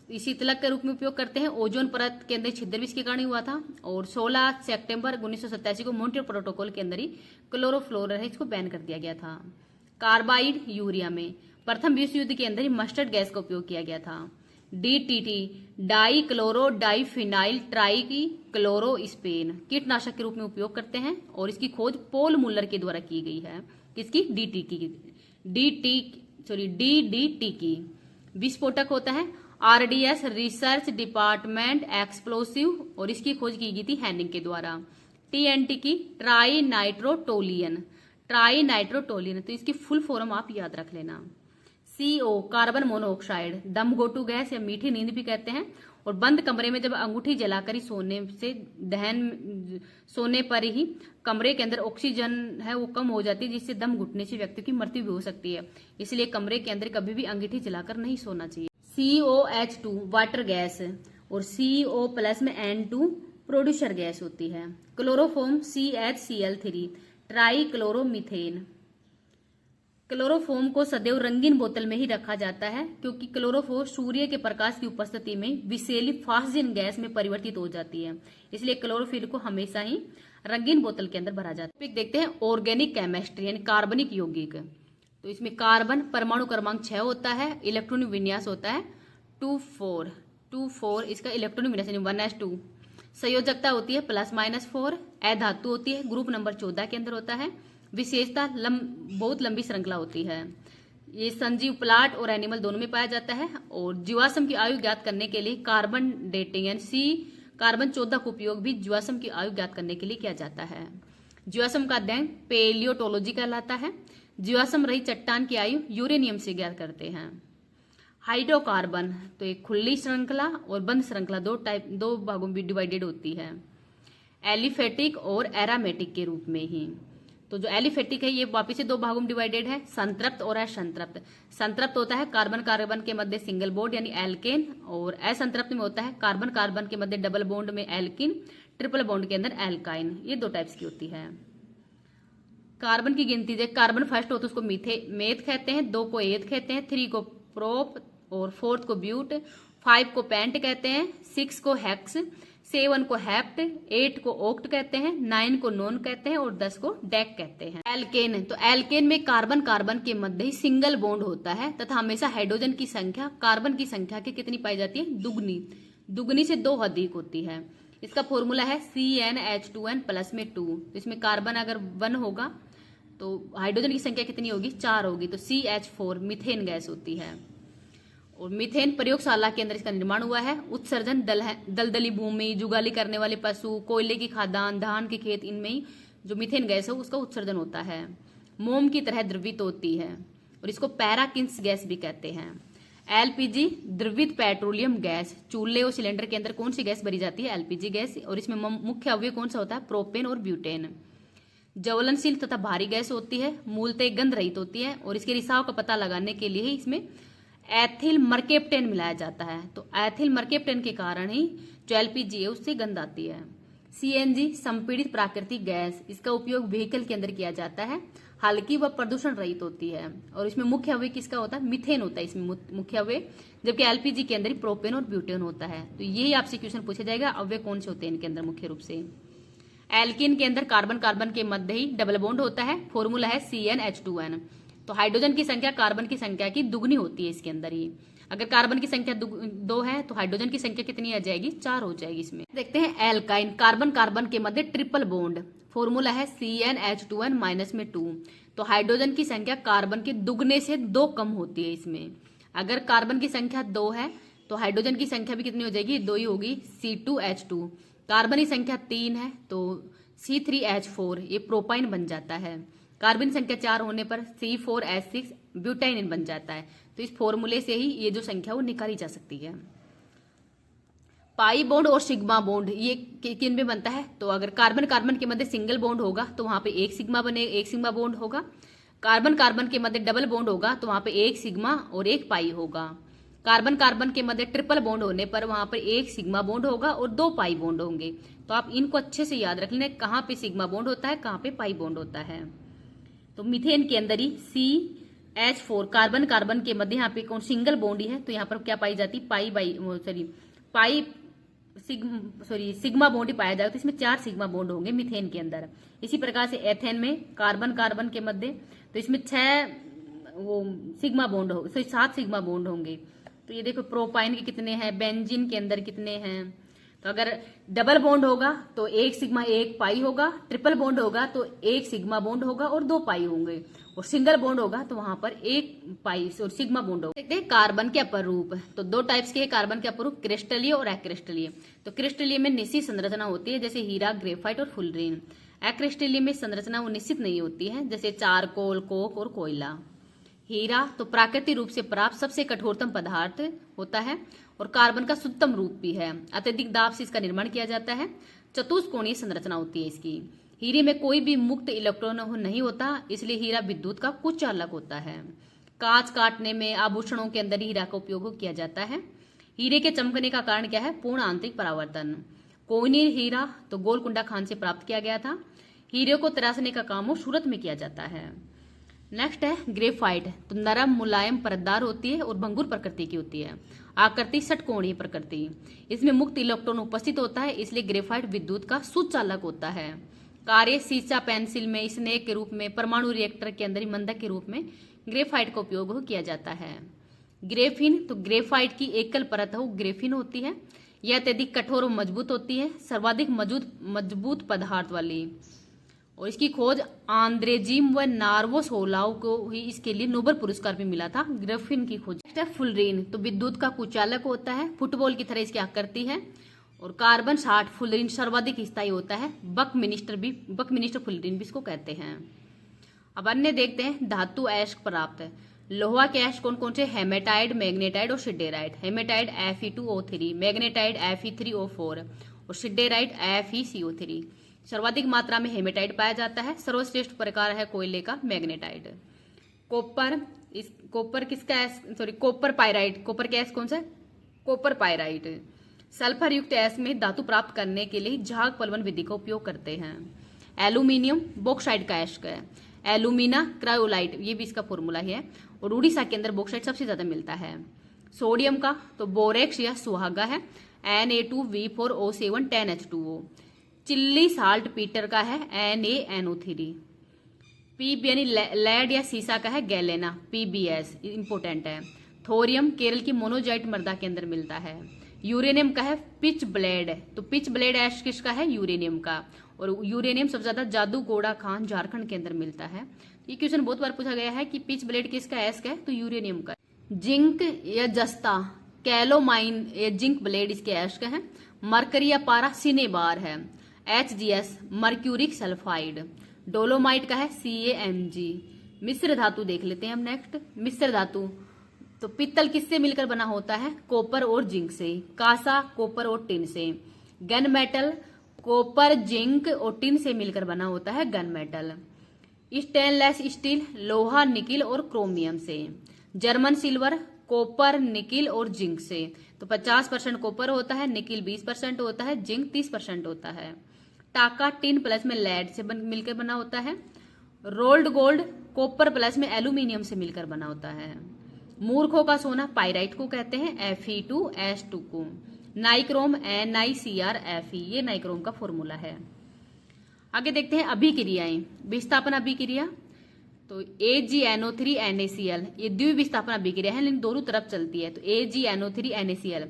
इसी तलक के रूप में उपयोग करते हैं। ओजोन परत के अंदर छिद्र भी इसके कारण हुआ था और 16 सितंबर 1987 को मॉन्ट्रियल प्रोटोकॉल के अंदर ही क्लोरोफ्लोरो है इसको बैन कर दिया गया था। कार्बाइड यूरिया में प्रथम विश्व युद्ध के अंदर ही मस्टर्ड गैस का उपयोग किया गया था। DTT die chloro diphenyl try की क्लोरो स्पेन, कीटनाशक के रूप में उपयोग करते हैं और इसकी खोज पोल मुलर के द्वारा की गई है। किसकी? DDT की। विस्फोटक होता है RDS रिसर्च डिपार्टमेंट एक्सप्लोसिव, और इसकी खोज की गई थी हैनिंग के द्वारा। TNT की ट्राई नाइट्रोटोलियन, तो इसकी फुल फॉर्म आप याद रख लेना। CO कार्बन मोनोऑक्साइड, दम गोटू गैस या मीठी नींद भी कहते हैं। और बंद कमरे में जब अंगूठी जलाकर ही सोने पर ही कमरे के अंदर ऑक्सीजन है वो कम हो जाती है, जिससे दम घुटने से व्यक्ति की मृत्यु भी हो सकती है। इसलिए कमरे के अंदर कभी भी अंगूठी जलाकर नहीं सोना चाहिए। COH2 वाटर गैस, और CO+ में N2 प्रोड्यूसर गैस होती है। Chloroform CHCl3 try chloromethane. Chloroform को सदैव रंगीन बोतल में ही रखा जाता है क्योंकि क्लोरोफॉर्म सूर्य के प्रकाश की उपस्थिति में विषैली फास्जिन गैस में परिवर्तित हो जाती है, इसलिए क्लोरोफिल को हमेशा ही रंगीन बोतल के अंदर भरा जाता है। देखते हैं ऑर्गेनिक केमिस्ट्री यानी कार्बनिक यौगिक। तो इसमें कार्बन परमाणु क्रमांक 6 होता है, इलेक्ट्रॉनिक विन्यास होता है 2,4, इसका इलेक्ट्रॉनिक विन्यास यानी 1s2। संयोजकता होती है +-4। अधातु होती है ग्रुप नंबर 14 के अंदर होता है। विशेषता बहुत लंबी श्रृंखला होती है। ये संजीव प्लांट और एनिमल दोनों में पाया जाता है। और जीवाश्म की आयु ज्ञात करने के लिए कार्बन डेटिंग यानी कार्बन 14 का उपयोग भी जीवाश्म की आयु ज्ञात करने के लिए किया जाता है। जीवाश्म का अध्ययन पेलियोटोलॉजी कहलाता है। जीवाश्म रहित चट्टान की आयु यूरेनियम से ज्ञात करते हैं। हाइड्रोकार्बन, तो एक खुली श्रृंखला और बंद श्रृंखला दो भागों में डिवाइडेड होती है, एलिफेटिक और एरामेटिक के रूप में ही। तो जो एलिफेटिक है ये वापिस से दो भागों में डिवाइडेड है, संतृप्त और असंतृप्त। संतृप्त होता है कार्बन कार्बन के मध्य सिंगल बॉन्ड यानी एल्केन, और असंतृप्त में होता है कार्बन कार्बन के मध्य डबल बॉन्ड में एल्किन, ट्रिपल बॉन्ड के अंदर एल्काइन, ये 2 टाइप्स की होती है। कार्बन की गिनती देख, कार्बन फर्स्ट हो तो उसको मेथ कहते हैं, 2 को एथ कहते हैं, 3 को प्रोप और 4th को ब्यूट, 5 को पेंट कहते हैं, 6 को हेक्स, 7 को हेप्ट, 8 को ओक्ट कहते हैं, 9 को नॉन कहते हैं और 10 को डेक कहते हैं। एल्केन, तो एल्केन में कार्बन कार्बन के मध्य ही सिंगल बॉन्ड होता है तथा हमेशा हाइड्रोजन की संख्या कार्बन की संख्या की कितनी पाई जाती है? दुगनी से 2 अधिक होती है। इसका फॉर्मूला है CnH2n प्लस में 2। तो इसमें कार्बन अगर 1 होगा तो हाइड्रोजन की संख्या कितनी होगी? 4 होगी, तो CH4 मीथेन गैस होती है। और मीथेन प्रयोगशाला के अंदर इसका निर्माण हुआ है। उत्सर्जन दलदली भूमि, जुगाली करने वाले पशु, कोयले की खादान, धान के खेत, इनमें ही जो मीथेन गैस है उसका उत्सर्जन होता है। मोम की तरह द्रवित होती है और इसको पैराकिन्स गैस भी कहते हैं। LPG द्रवित पेट्रोलियम गैस, चूल्हे और सिलेंडर के अंदर कौन सी गैस भरी जाती है? LPG gas. और इसमें मुख्य अवयव कौन सा होता है? प्रोपेन और ब्यूटेन। ज्वलनशील तथा भारी गैस होती है, मूलतः गंध रहित होती है और इसके रिसाव का पता लगाने के लिए इसमें एथिल मर्केप्टेन मिलाया जाता है। तो एथिल मर्केप्टेन के कारण ही जो LPG है उससे गंध आती है। CNG संपीड़ित प्राकृतिक गैस, इसका उपयोग व्हीकल के अंदर किया जाता है, हल्की व प्रदूषण रहित होती है और इसमें मुख्य अवयव किसका होता है? मीथेन होता है इसमें मुख्य अवयव, जबकि LPG के अंदर ही प्रोपेन और ब्यूटेन होता है। तो यही आपसे क्वेश्चन पूछा जाएगा, अवयव कौन से होते हैं इनके अंदर मुख्य रूप से। एल्किन के अंदर कार्बन कार्बन के मध्य ही डबल बॉन्ड होता है, फॉर्मूला है CnH2n। तो हाइड्रोजन की संख्या कार्बन की संख्या की दुगनी होती है इसके अंदर ही। अगर कार्बन की संख्या 2 है तो हाइड्रोजन की संख्या कितनी आ जाएगी? 4 हो जाएगी। इसमें देखते हैं एल्काइन, कार्बन कार्बन के मध्य ट्रिपल बॉन्ड, फॉर्मूला है CnH2n माइनस में 2। तो हाइड्रोजन की संख्या कार्बन के दुगने से 2 कम होती है इसमें। अगर कार्बन की संख्या 2 है तो हाइड्रोजन की संख्या भी कितनी हो जाएगी? 2 ही होगी, C2H2। कार्बन की संख्या 3 है तो C3H4, ये प्रोपाइन बन जाता है। कार्बन संख्या 4 होने पर C4H6 ब्यूटाइनिन बन जाता है। तो इस फॉर्मूले से ही ये जो संख्या वो निकाली जा सकती है। पाई बॉन्ड और सिग्मा बॉन्ड ये किन में बनता है? तो अगर कार्बन कार्बन के मध्य सिंगल बॉन्ड होगा तो वहां पे एक सिग्मा बॉन्ड होगा। कार्बन कार्बन के मध्य डबल बॉन्ड होगा तो वहां पे एक सिग्मा और एक पाई होगा। कार्बन कार्बन के मध्य ट्रिपल बॉन्ड होने पर वहां पर एक सिग्मा बॉन्ड होगा और 2 पाई बॉन्ड होंगे। तो आप इनको अच्छे से याद रख लेना, कहाँ पे सिग्मा बॉन्ड होता है, कहाँ पे पाई बॉन्ड होता है। तो मीथेन के अंदर ही CH4 कार्बन कार्बन के मध्य यहाँ पे कौन सिंगल बॉन्ड ही है, तो यहाँ पर क्या पाई जाती? सिग्मा बॉन्ड ही पाया जाएगा। तो इसमें 4 सिग्मा बॉन्ड होंगे मीथेन के अंदर। इसी प्रकार से एथेन में कार्बन कार्बन के मध्य तो इसमें 6 सिग्मा बॉन्ड हो, 7 सिग्मा बॉन्ड होंगे। तो ये देखो प्रोपाइन के कितने हैं, बेंजीन के अंदर कितने हैं। तो अगर डबल बॉन्ड होगा तो 1 सिग्मा 1 पाई होगा, ट्रिपल बॉन्ड होगा तो 1 सिग्मा बॉन्ड होगा और 2 पाई होंगे, और सिंगल बॉन्ड होगा तो वहां पर 1 पाई और सिग्मा बॉन्ड होगा। देखते हैं कार्बन के अपरूप। तो 2 टाइप्स के कार्बन के अपरूप, क्रिस्टलीय और अक्रिस्टलीय। तो क्रिस्टलीय में निश्चित संरचना होती है जैसे हीरा, ग्रेफाइट और फुलरीन। अक्रिस्टलीय में संरचना वो निश्चित नहीं होती है जैसे चारकोल, कोक और कोयला। हीरा तो प्राकृतिक रूप से प्राप्त सबसे कठोरतम पदार्थ होता है और कार्बन का शुद्धतम रूप भी है। अत्यधिक दाब से इसका निर्माण किया जाता है। चतुष्कोणीय संरचना होती है इसकी। हीरे में कोई भी मुक्त इलेक्ट्रॉन नहीं होता, इसलिए हीरा विद्युत का कुछ अलग होता है। कांच काटने में, आभूषणों के अंदर हीरा का उपयोग किया जाता है। हीरे के चमकने का कारण क्या है? पूर्ण आंतरिक परावर्तन। कोहिनूर हीरा तो गोलकुंडा खान से प्राप्त किया गया था। हीरे को तराशने का काम सूरत में किया जाता है। नेक्स्ट है ग्रेफाइट। तो नरम, मुलायम, परतदार होती है और भंगुर प्रकृति की होती है। आकृति षटकोणीय प्रकृति। इसमें मुक्त इलेक्ट्रॉन उपस्थित होता है, इसलिए ग्रेफाइट विद्युत का सुचालक होता है। कार्य सीसा पेंसिल में, स्नेह के रूप में, परमाणु रिएक्टर के अंदर मंदक के रूप में ग्रेफाइट का उपयोग किया जाता है। ग्रेफिन तो ग्रेफाइट की एकल परत है वो ग्रेफिन होती है। यह अत्यधिक कठोर और मजबूत होती है, सर्वाधिक मजबूत पदार्थ वाली। और इसकी खोज आंद्रेजिम व नार्वोसोलाव को ही इसके लिए नोबेल पुरस्कार भी मिला था, ग्रेफिन की खोज। फुलरीन तो विद्युत का कुचालक होता है, फुटबॉल की तरह इसकी आकृति है। और कार्बन 60 फुलरीन सर्वाधिक स्थायी होता है। बकमिनिस्टर फुलरीन भी इसको कहते हैं। अब अन्य देखते हैं धातु ऐश प्राप्त। लोहा के ऐश कौन कौन से? हेमेटाइड, मैग्नेटाइड और सिडेराइड। हेमेटाइड Fe2O3, मैग्नेटाइड Fe3O4 और सिडेराइड FeCO3। सर्वाधिक मात्रा में हेमेटाइड पाया जाता है। सर्वश्रेष्ठ प्रकार है कोयले का मैग्नेटाइड। कोपर पायराइट। कोपर का ऐश कौन सा? Copper pyrite. सल्फर युक्त एस में धातु प्राप्त करने के लिए झाग पलवन विधि का उपयोग करते हैं। एल्यूमिनियम बॉक्साइट का एस्क है। एल्यूमिना क्रायोलाइट, ये भी इसका फॉर्मूला है। और उड़ीसा के अंदर बॉक्साइट सबसे ज्यादा मिलता है। सोडियम का तो बोरेक्स या सुहागा है। Na2V4O7 10H2O। Chilli salt Peter का है NaNO3। पीब यानी लेड या सीसा का है गैलेना PbS, इंपोर्टेंट है। थोरियम केरल की मोनोजाइट मृदा के अंदर मिलता है। यूरेनियम का है पिच ब्लेड, तो पिच ब्लेड ऐश किसका है? यूरेनियम का। और यूरेनियम सबसे ज्यादा जादू गोड़ा खान झारखंड के अंदर मिलता है। ये क्वेश्चन बहुत बार पूछा गया है कि पिच ब्लेड किसका ऐश का है, तो यूरेनियम का। जिंक या जस्ता कैलोमाइन या जिंक ब्लेड इसके ऐश का है। मरकरी या पारा सिनेबार है। HGS mercuric sulphide. डोलोमाइट का है CaMg। मिश्र धातु देख लेते हैं हम नेक्स्ट। मिश्र धातु तो पित्तल किससे मिलकर बना होता है? कॉपर और जिंक से। कांसा कॉपर और टिन से। गन मेटल कॉपर जिंक और टिन से मिलकर बना होता है गन मेटल। स्टेनलेस स्टील लोहा निकिल और क्रोमियम से। जर्मन सिल्वर कॉपर निकिल और जिंक से। तो 50% कॉपर होता है, निकिल 20% होता है, जिंक 30% होता है। टाका टिन प्लस में लेड से मिलकर बना होता है। रोल्ड गोल्ड कॉपर प्लस में एल्यूमिनियम से मिलकर बना होता है। मूर्खों का सोना पाइराइट को कहते हैं Fe2S2 को। नाइक्रोम NiCrFe, ये नाइक्रोम का फॉर्मूला है। आगे देखते हैं अभिक्रियाएं। विस्थापन अभिक्रिया तो AgNO3 NaCl, ये द्विविस्थापन अभिक्रिया है लेकिन दोनों तरफ चलती है। तो AgNO3 NaCl,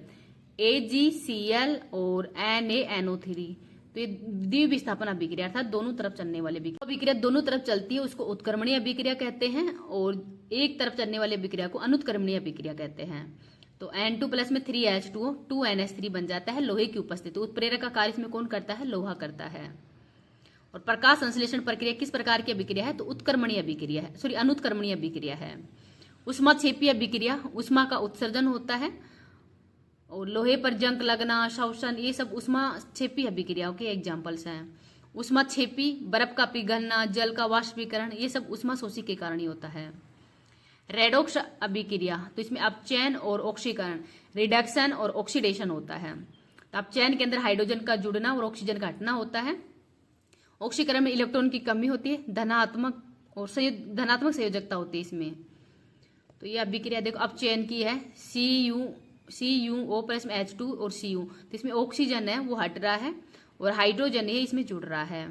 AgCl और NaNO3, तो ये द्विविस्थापन अभिक्रिया अर्थात दोनों तरफ चलने वाली अभिक्रिया दोनों तरफ चलती है, उसको उत्क्रमणीय अभिक्रिया कहते हैं। और एक तरफ चलने वाली अभिक्रिया को अनुत्क्रमणीय अभिक्रिया कहते हैं। तो N2 प्लस में 3H2O 2NH3 बन जाता है लोहे की उपस्थिति। उत्प्रेरक का कार्य इसमें कौन करता है? लोहा करता है। और प्रकाश संश्लेषण प्रक्रिया किस प्रकार की अभिक्रिया है? तो उत्क्रमणीय अभिक्रिया है, सॉरी अनुत्क्रमणीय अभिक्रिया है। उष्माक्षेपीय अभिक्रिया उष्मा का उत्सर्जन होता है। और लोहे पर जंग लगना, शोषण, ये सब उष्माक्षेपी अभिक्रियाओं के एग्जाम्पल्स हैं। उष्माक्षेपी बर्फ का पिघलना, जल का वाष्पीकरण, ये सब उष्माशोषी के कारण ही होता है। रेडॉक्स अभिक्रिया तो इसमें अपचयन और ऑक्सीकरण, रिडक्शन और ऑक्सीडेशन होता है। तो अपचयन के अंदर हाइड्रोजन का जुड़ना और ऑक्सीजन का हटना होता है। ऑक्सीकरण में इलेक्ट्रॉन की कमी होती है, धनात्मक और धनात्मक संयोजकता होती है इसमें। तो ये अभिक्रिया देखो अपचयन की है CuO प्लस में H2 और Cu, तो इसमें ऑक्सीजन है वो हट रहा है और हाइड्रोजन है इसमें जुड़ रहा है।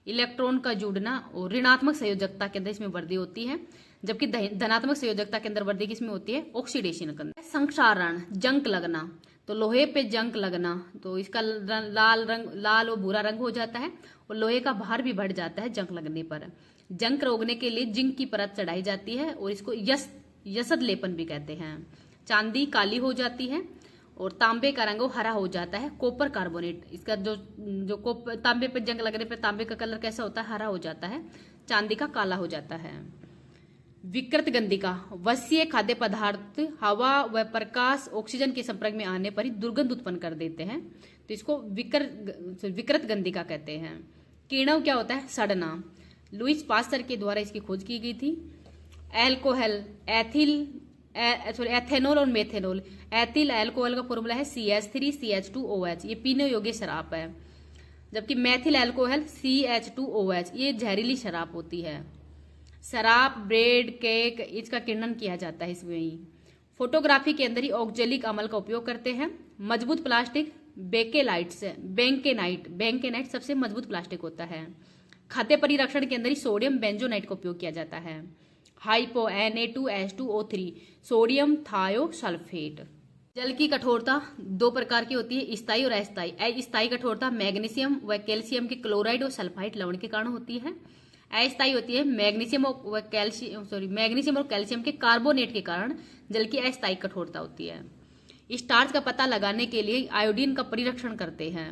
इलेक्ट्रॉन का जुड़ना और ऋणात्मक संयोजकता के अंदर इसमें वृद्धि होती है, जबकि धनात्मक संयोजकता के अंदर वृद्धि किसमें होती है? ऑक्सीडेशन के अंदर। संक्षारण जंक लगना तो लोहे पे जंक लगना, तो इसका लाल और भूरा रंग हो जाता है और लोहे का भार भी बढ़ जाता है जंक लगने पर। जंक रोकने के लिए जिंक की परत चढ़ाई जाती है और इसको यसद लेपन भी कहते हैं। चांदी काली हो जाती है और तांबे का रंग हरा हो जाता है। कॉपर कार्बोनेट, इसका जो तांबे पे जंग लगने पे तांबे का कलर कैसा होता है? हरा हो जाता है। चांदी का काला हो जाता है। विकृत गंधिका वसीय खाद्य पदार्थ हवा व प्रकाश ऑक्सीजन के संपर्क में आने पर ही दुर्गंध उत्पन्न कर देते हैं, तो इसको विकृत गंधिका कहते हैं। किण्व क्या होता है? सड़ना। लुईस पास्चर के द्वारा इसकी खोज की गई थी। एल्कोहल एथेनॉल और मेथेनॉल। एथिल एल्कोहल का फॉर्मूला है CH3CH2OH, ये पीने योग्य शराब है। जबकि मेथिल एल्कोहल CH2OH, ये जहरीली शराब होती है। शराब, ब्रेड, केक, इसका किण्वन किया जाता है इसमें ही। फोटोग्राफी के अंदर ही ऑक्जेलिक अम्ल का उपयोग करते हैं। मजबूत प्लास्टिक बेंकेनाइट सबसे मजबूत प्लास्टिक होता है। खाद्य परिरक्षण के अंदर ही सोडियम बेंजोनाइट का उपयोग किया जाता है। Hypo Na2H2O3 sodium thiosulphate. जल की कठोरता दो प्रकार की होती है, स्थायी और अस्थायी। स्थायी कठोरता मैग्नीशियम व कैल्शियम के क्लोराइड और सल्फाइड लवण के कारण होती है। अस्थायी होती है मैग्नीशियम और कैल्शियम के कार्बोनेट के कारण जल की अस्थायी कठोरता होती है। स्टार्च का पता लगाने के लिए आयोडीन का परिरक्षण करते हैं।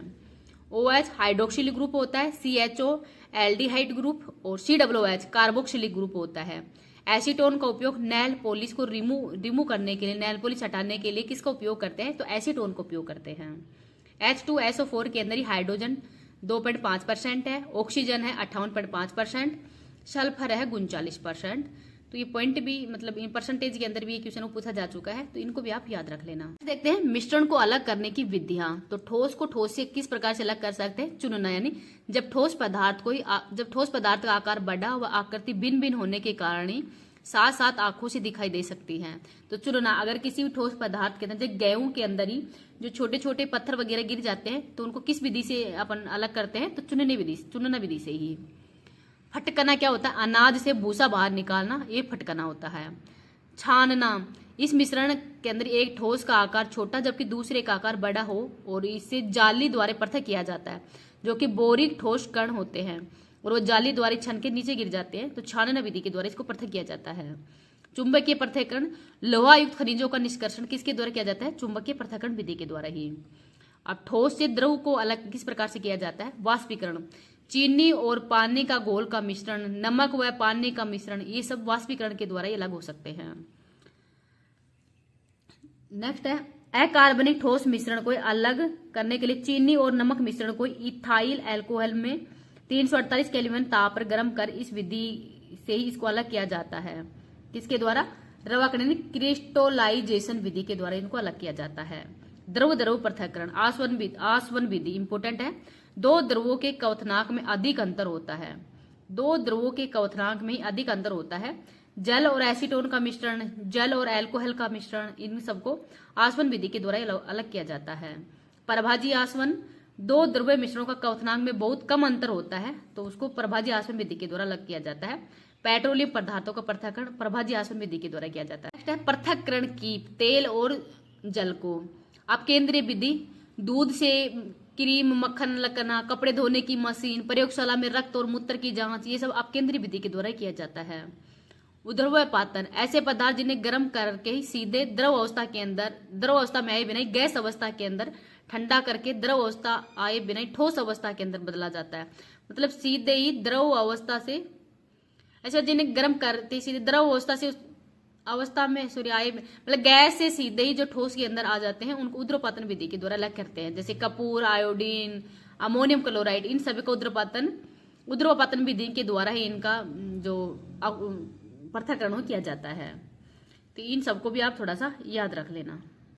OH हाइड्रोक्सिलिक ग्रुप होता है, CHO एल्डिहाइड ग्रुप और COOH कार्बोक्सिलिक ग्रुप होता है। एसीटोन का उपयोग नेल पॉलिश को रिमूव करने के लिए, नेल पॉलिश हटाने के लिए किसका उपयोग करते हैं? तो एसीटोन का उपयोग करते हैं। H2SO4 के अंदर ही हाइड्रोजन 2.5% है, ऑक्सीजन है 58.5%, सल्फर है 39%, तो ये पॉइंट भी मतलब इन परसेंटेज के अंदर भी ये क्वेश्चन पूछा जा चुका है, तो इनको भी आप याद रख लेना। देखते हैं मिश्रण को अलग करने की विधियां। तो ठोस को ठोस से किस प्रकार से अलग कर सकते हैं? चुनना, यानी जब ठोस पदार्थ का आकार बड़ा व आकृति भिन्न भिन्न होने के कारण ही साथ साथ आंखों से दिखाई दे सकती हैं। तो चुनना, अगर किसी भी ठोस पदार्थ के अंदर, जैसे गेहूं के अंदर ही जो छोटे छोटे पत्थर वगैरह गिर जाते हैं, तो उनको किस विधि से अपन अलग करते हैं? तो चुनना विधि से ही। फटकना क्या होता है? अनाज से भूसा बाहर निकालना, ये फटकना होता है। छानना, इस मिश्रण के अंदर एक ठोस का आकार छोटा जबकि दूसरे का आकार बड़ा हो और इसे जाली द्वारा पृथक किया जाता है, जो कि बोरिक ठोस कण होते हैं और वो जाली द्वारा छन के नीचे गिर जाते हैं, तो छानना विधि के द्वारा इसको पृथक किया जाता है। चुंबकीय पृथक्करण, लोहा युक्त खनिजों का निष्कर्षण किसके द्वारा किया जाता है? चुंबकीय पृथक्करण विधि के द्वारा ही। अब ठोस से द्रव को अलग किस प्रकार से किया जाता है? वाष्पीकरण, चीनी और पानी का घोल का मिश्रण, नमक व पानी का मिश्रण, ये सब वाष्पीकरण के द्वारा ही अलग हो सकते हैं। नेक्स्ट है अकार्बनिक ठोस मिश्रण को अलग करने के लिए चीनी और नमक मिश्रण को इथाइल अल्कोहल में 348 केल्विन ताप पर गर्म कर इस विधि से ही इसको अलग किया जाता है। किसके द्वारा? रवाकरण क्रिस्टलाइजेशन विधि के द्वारा इनको अलग किया जाता है। द्रव द्रव पृथक्करण, आसवन विधि इंपोर्टेंट है। दो द्रवों के क्वथनांक में अधिक अंतर होता है। जल और एसीटोन का मिश्रण, जल और अल्कोहल का मिश्रण, इन सबको आसवन विधि के द्वारा अलग किया जाता है। प्रभाजी आसवन, दो द्रव्य मिश्रणों का क्वथनांक में बहुत कम अंतर होता है, तो उसको प्रभाजी आसवन विधि के द्वारा अलग किया जाता है। पेट्रोलियम पदार्थों का पृथक्करण प्रभाजी आसवन विधि के द्वारा किया जाता है। नेक्स्ट है पृथक्करण की तेल और जल को। अब केंद्रीय विधि, दूध से क्रीम, मक्खन लगना, कपड़े धोने की मशीन, प्रयोगशाला में रक्त और मूत्र की जांच, ये सब आप केंद्रीय विधि के द्वारा किया जाता है। उद्रवपातन, ऐसे पदार्थ जिन्हें गर्म करके ही सीधे द्रव अवस्था में आए बिना ही गैस अवस्था के अंदर ठंडा करके द्रव अवस्था आए बिना ही ठोस अवस्था के अंदर बदला जाता है। मतलब सीधे ही द्रव अवस्था से, ऐसा जिन्हें गर्म करते सीधे द्रव अवस्था से अवस्था में आए, मतलब गैस से सीधे ही जो ठोस के अंदर आ जाते हैं, उनको उद्रवपातन विधि के द्वारा अलग करते हैं। जैसे कपूर, आयोडीन, अमोनियम क्लोराइड, इन सभी को उद्रवपातन विधि के द्वारा ही इनका जो पृथक्करण किया जाता है। तो इन सबको भी आप थोड़ा सा याद रख लेना।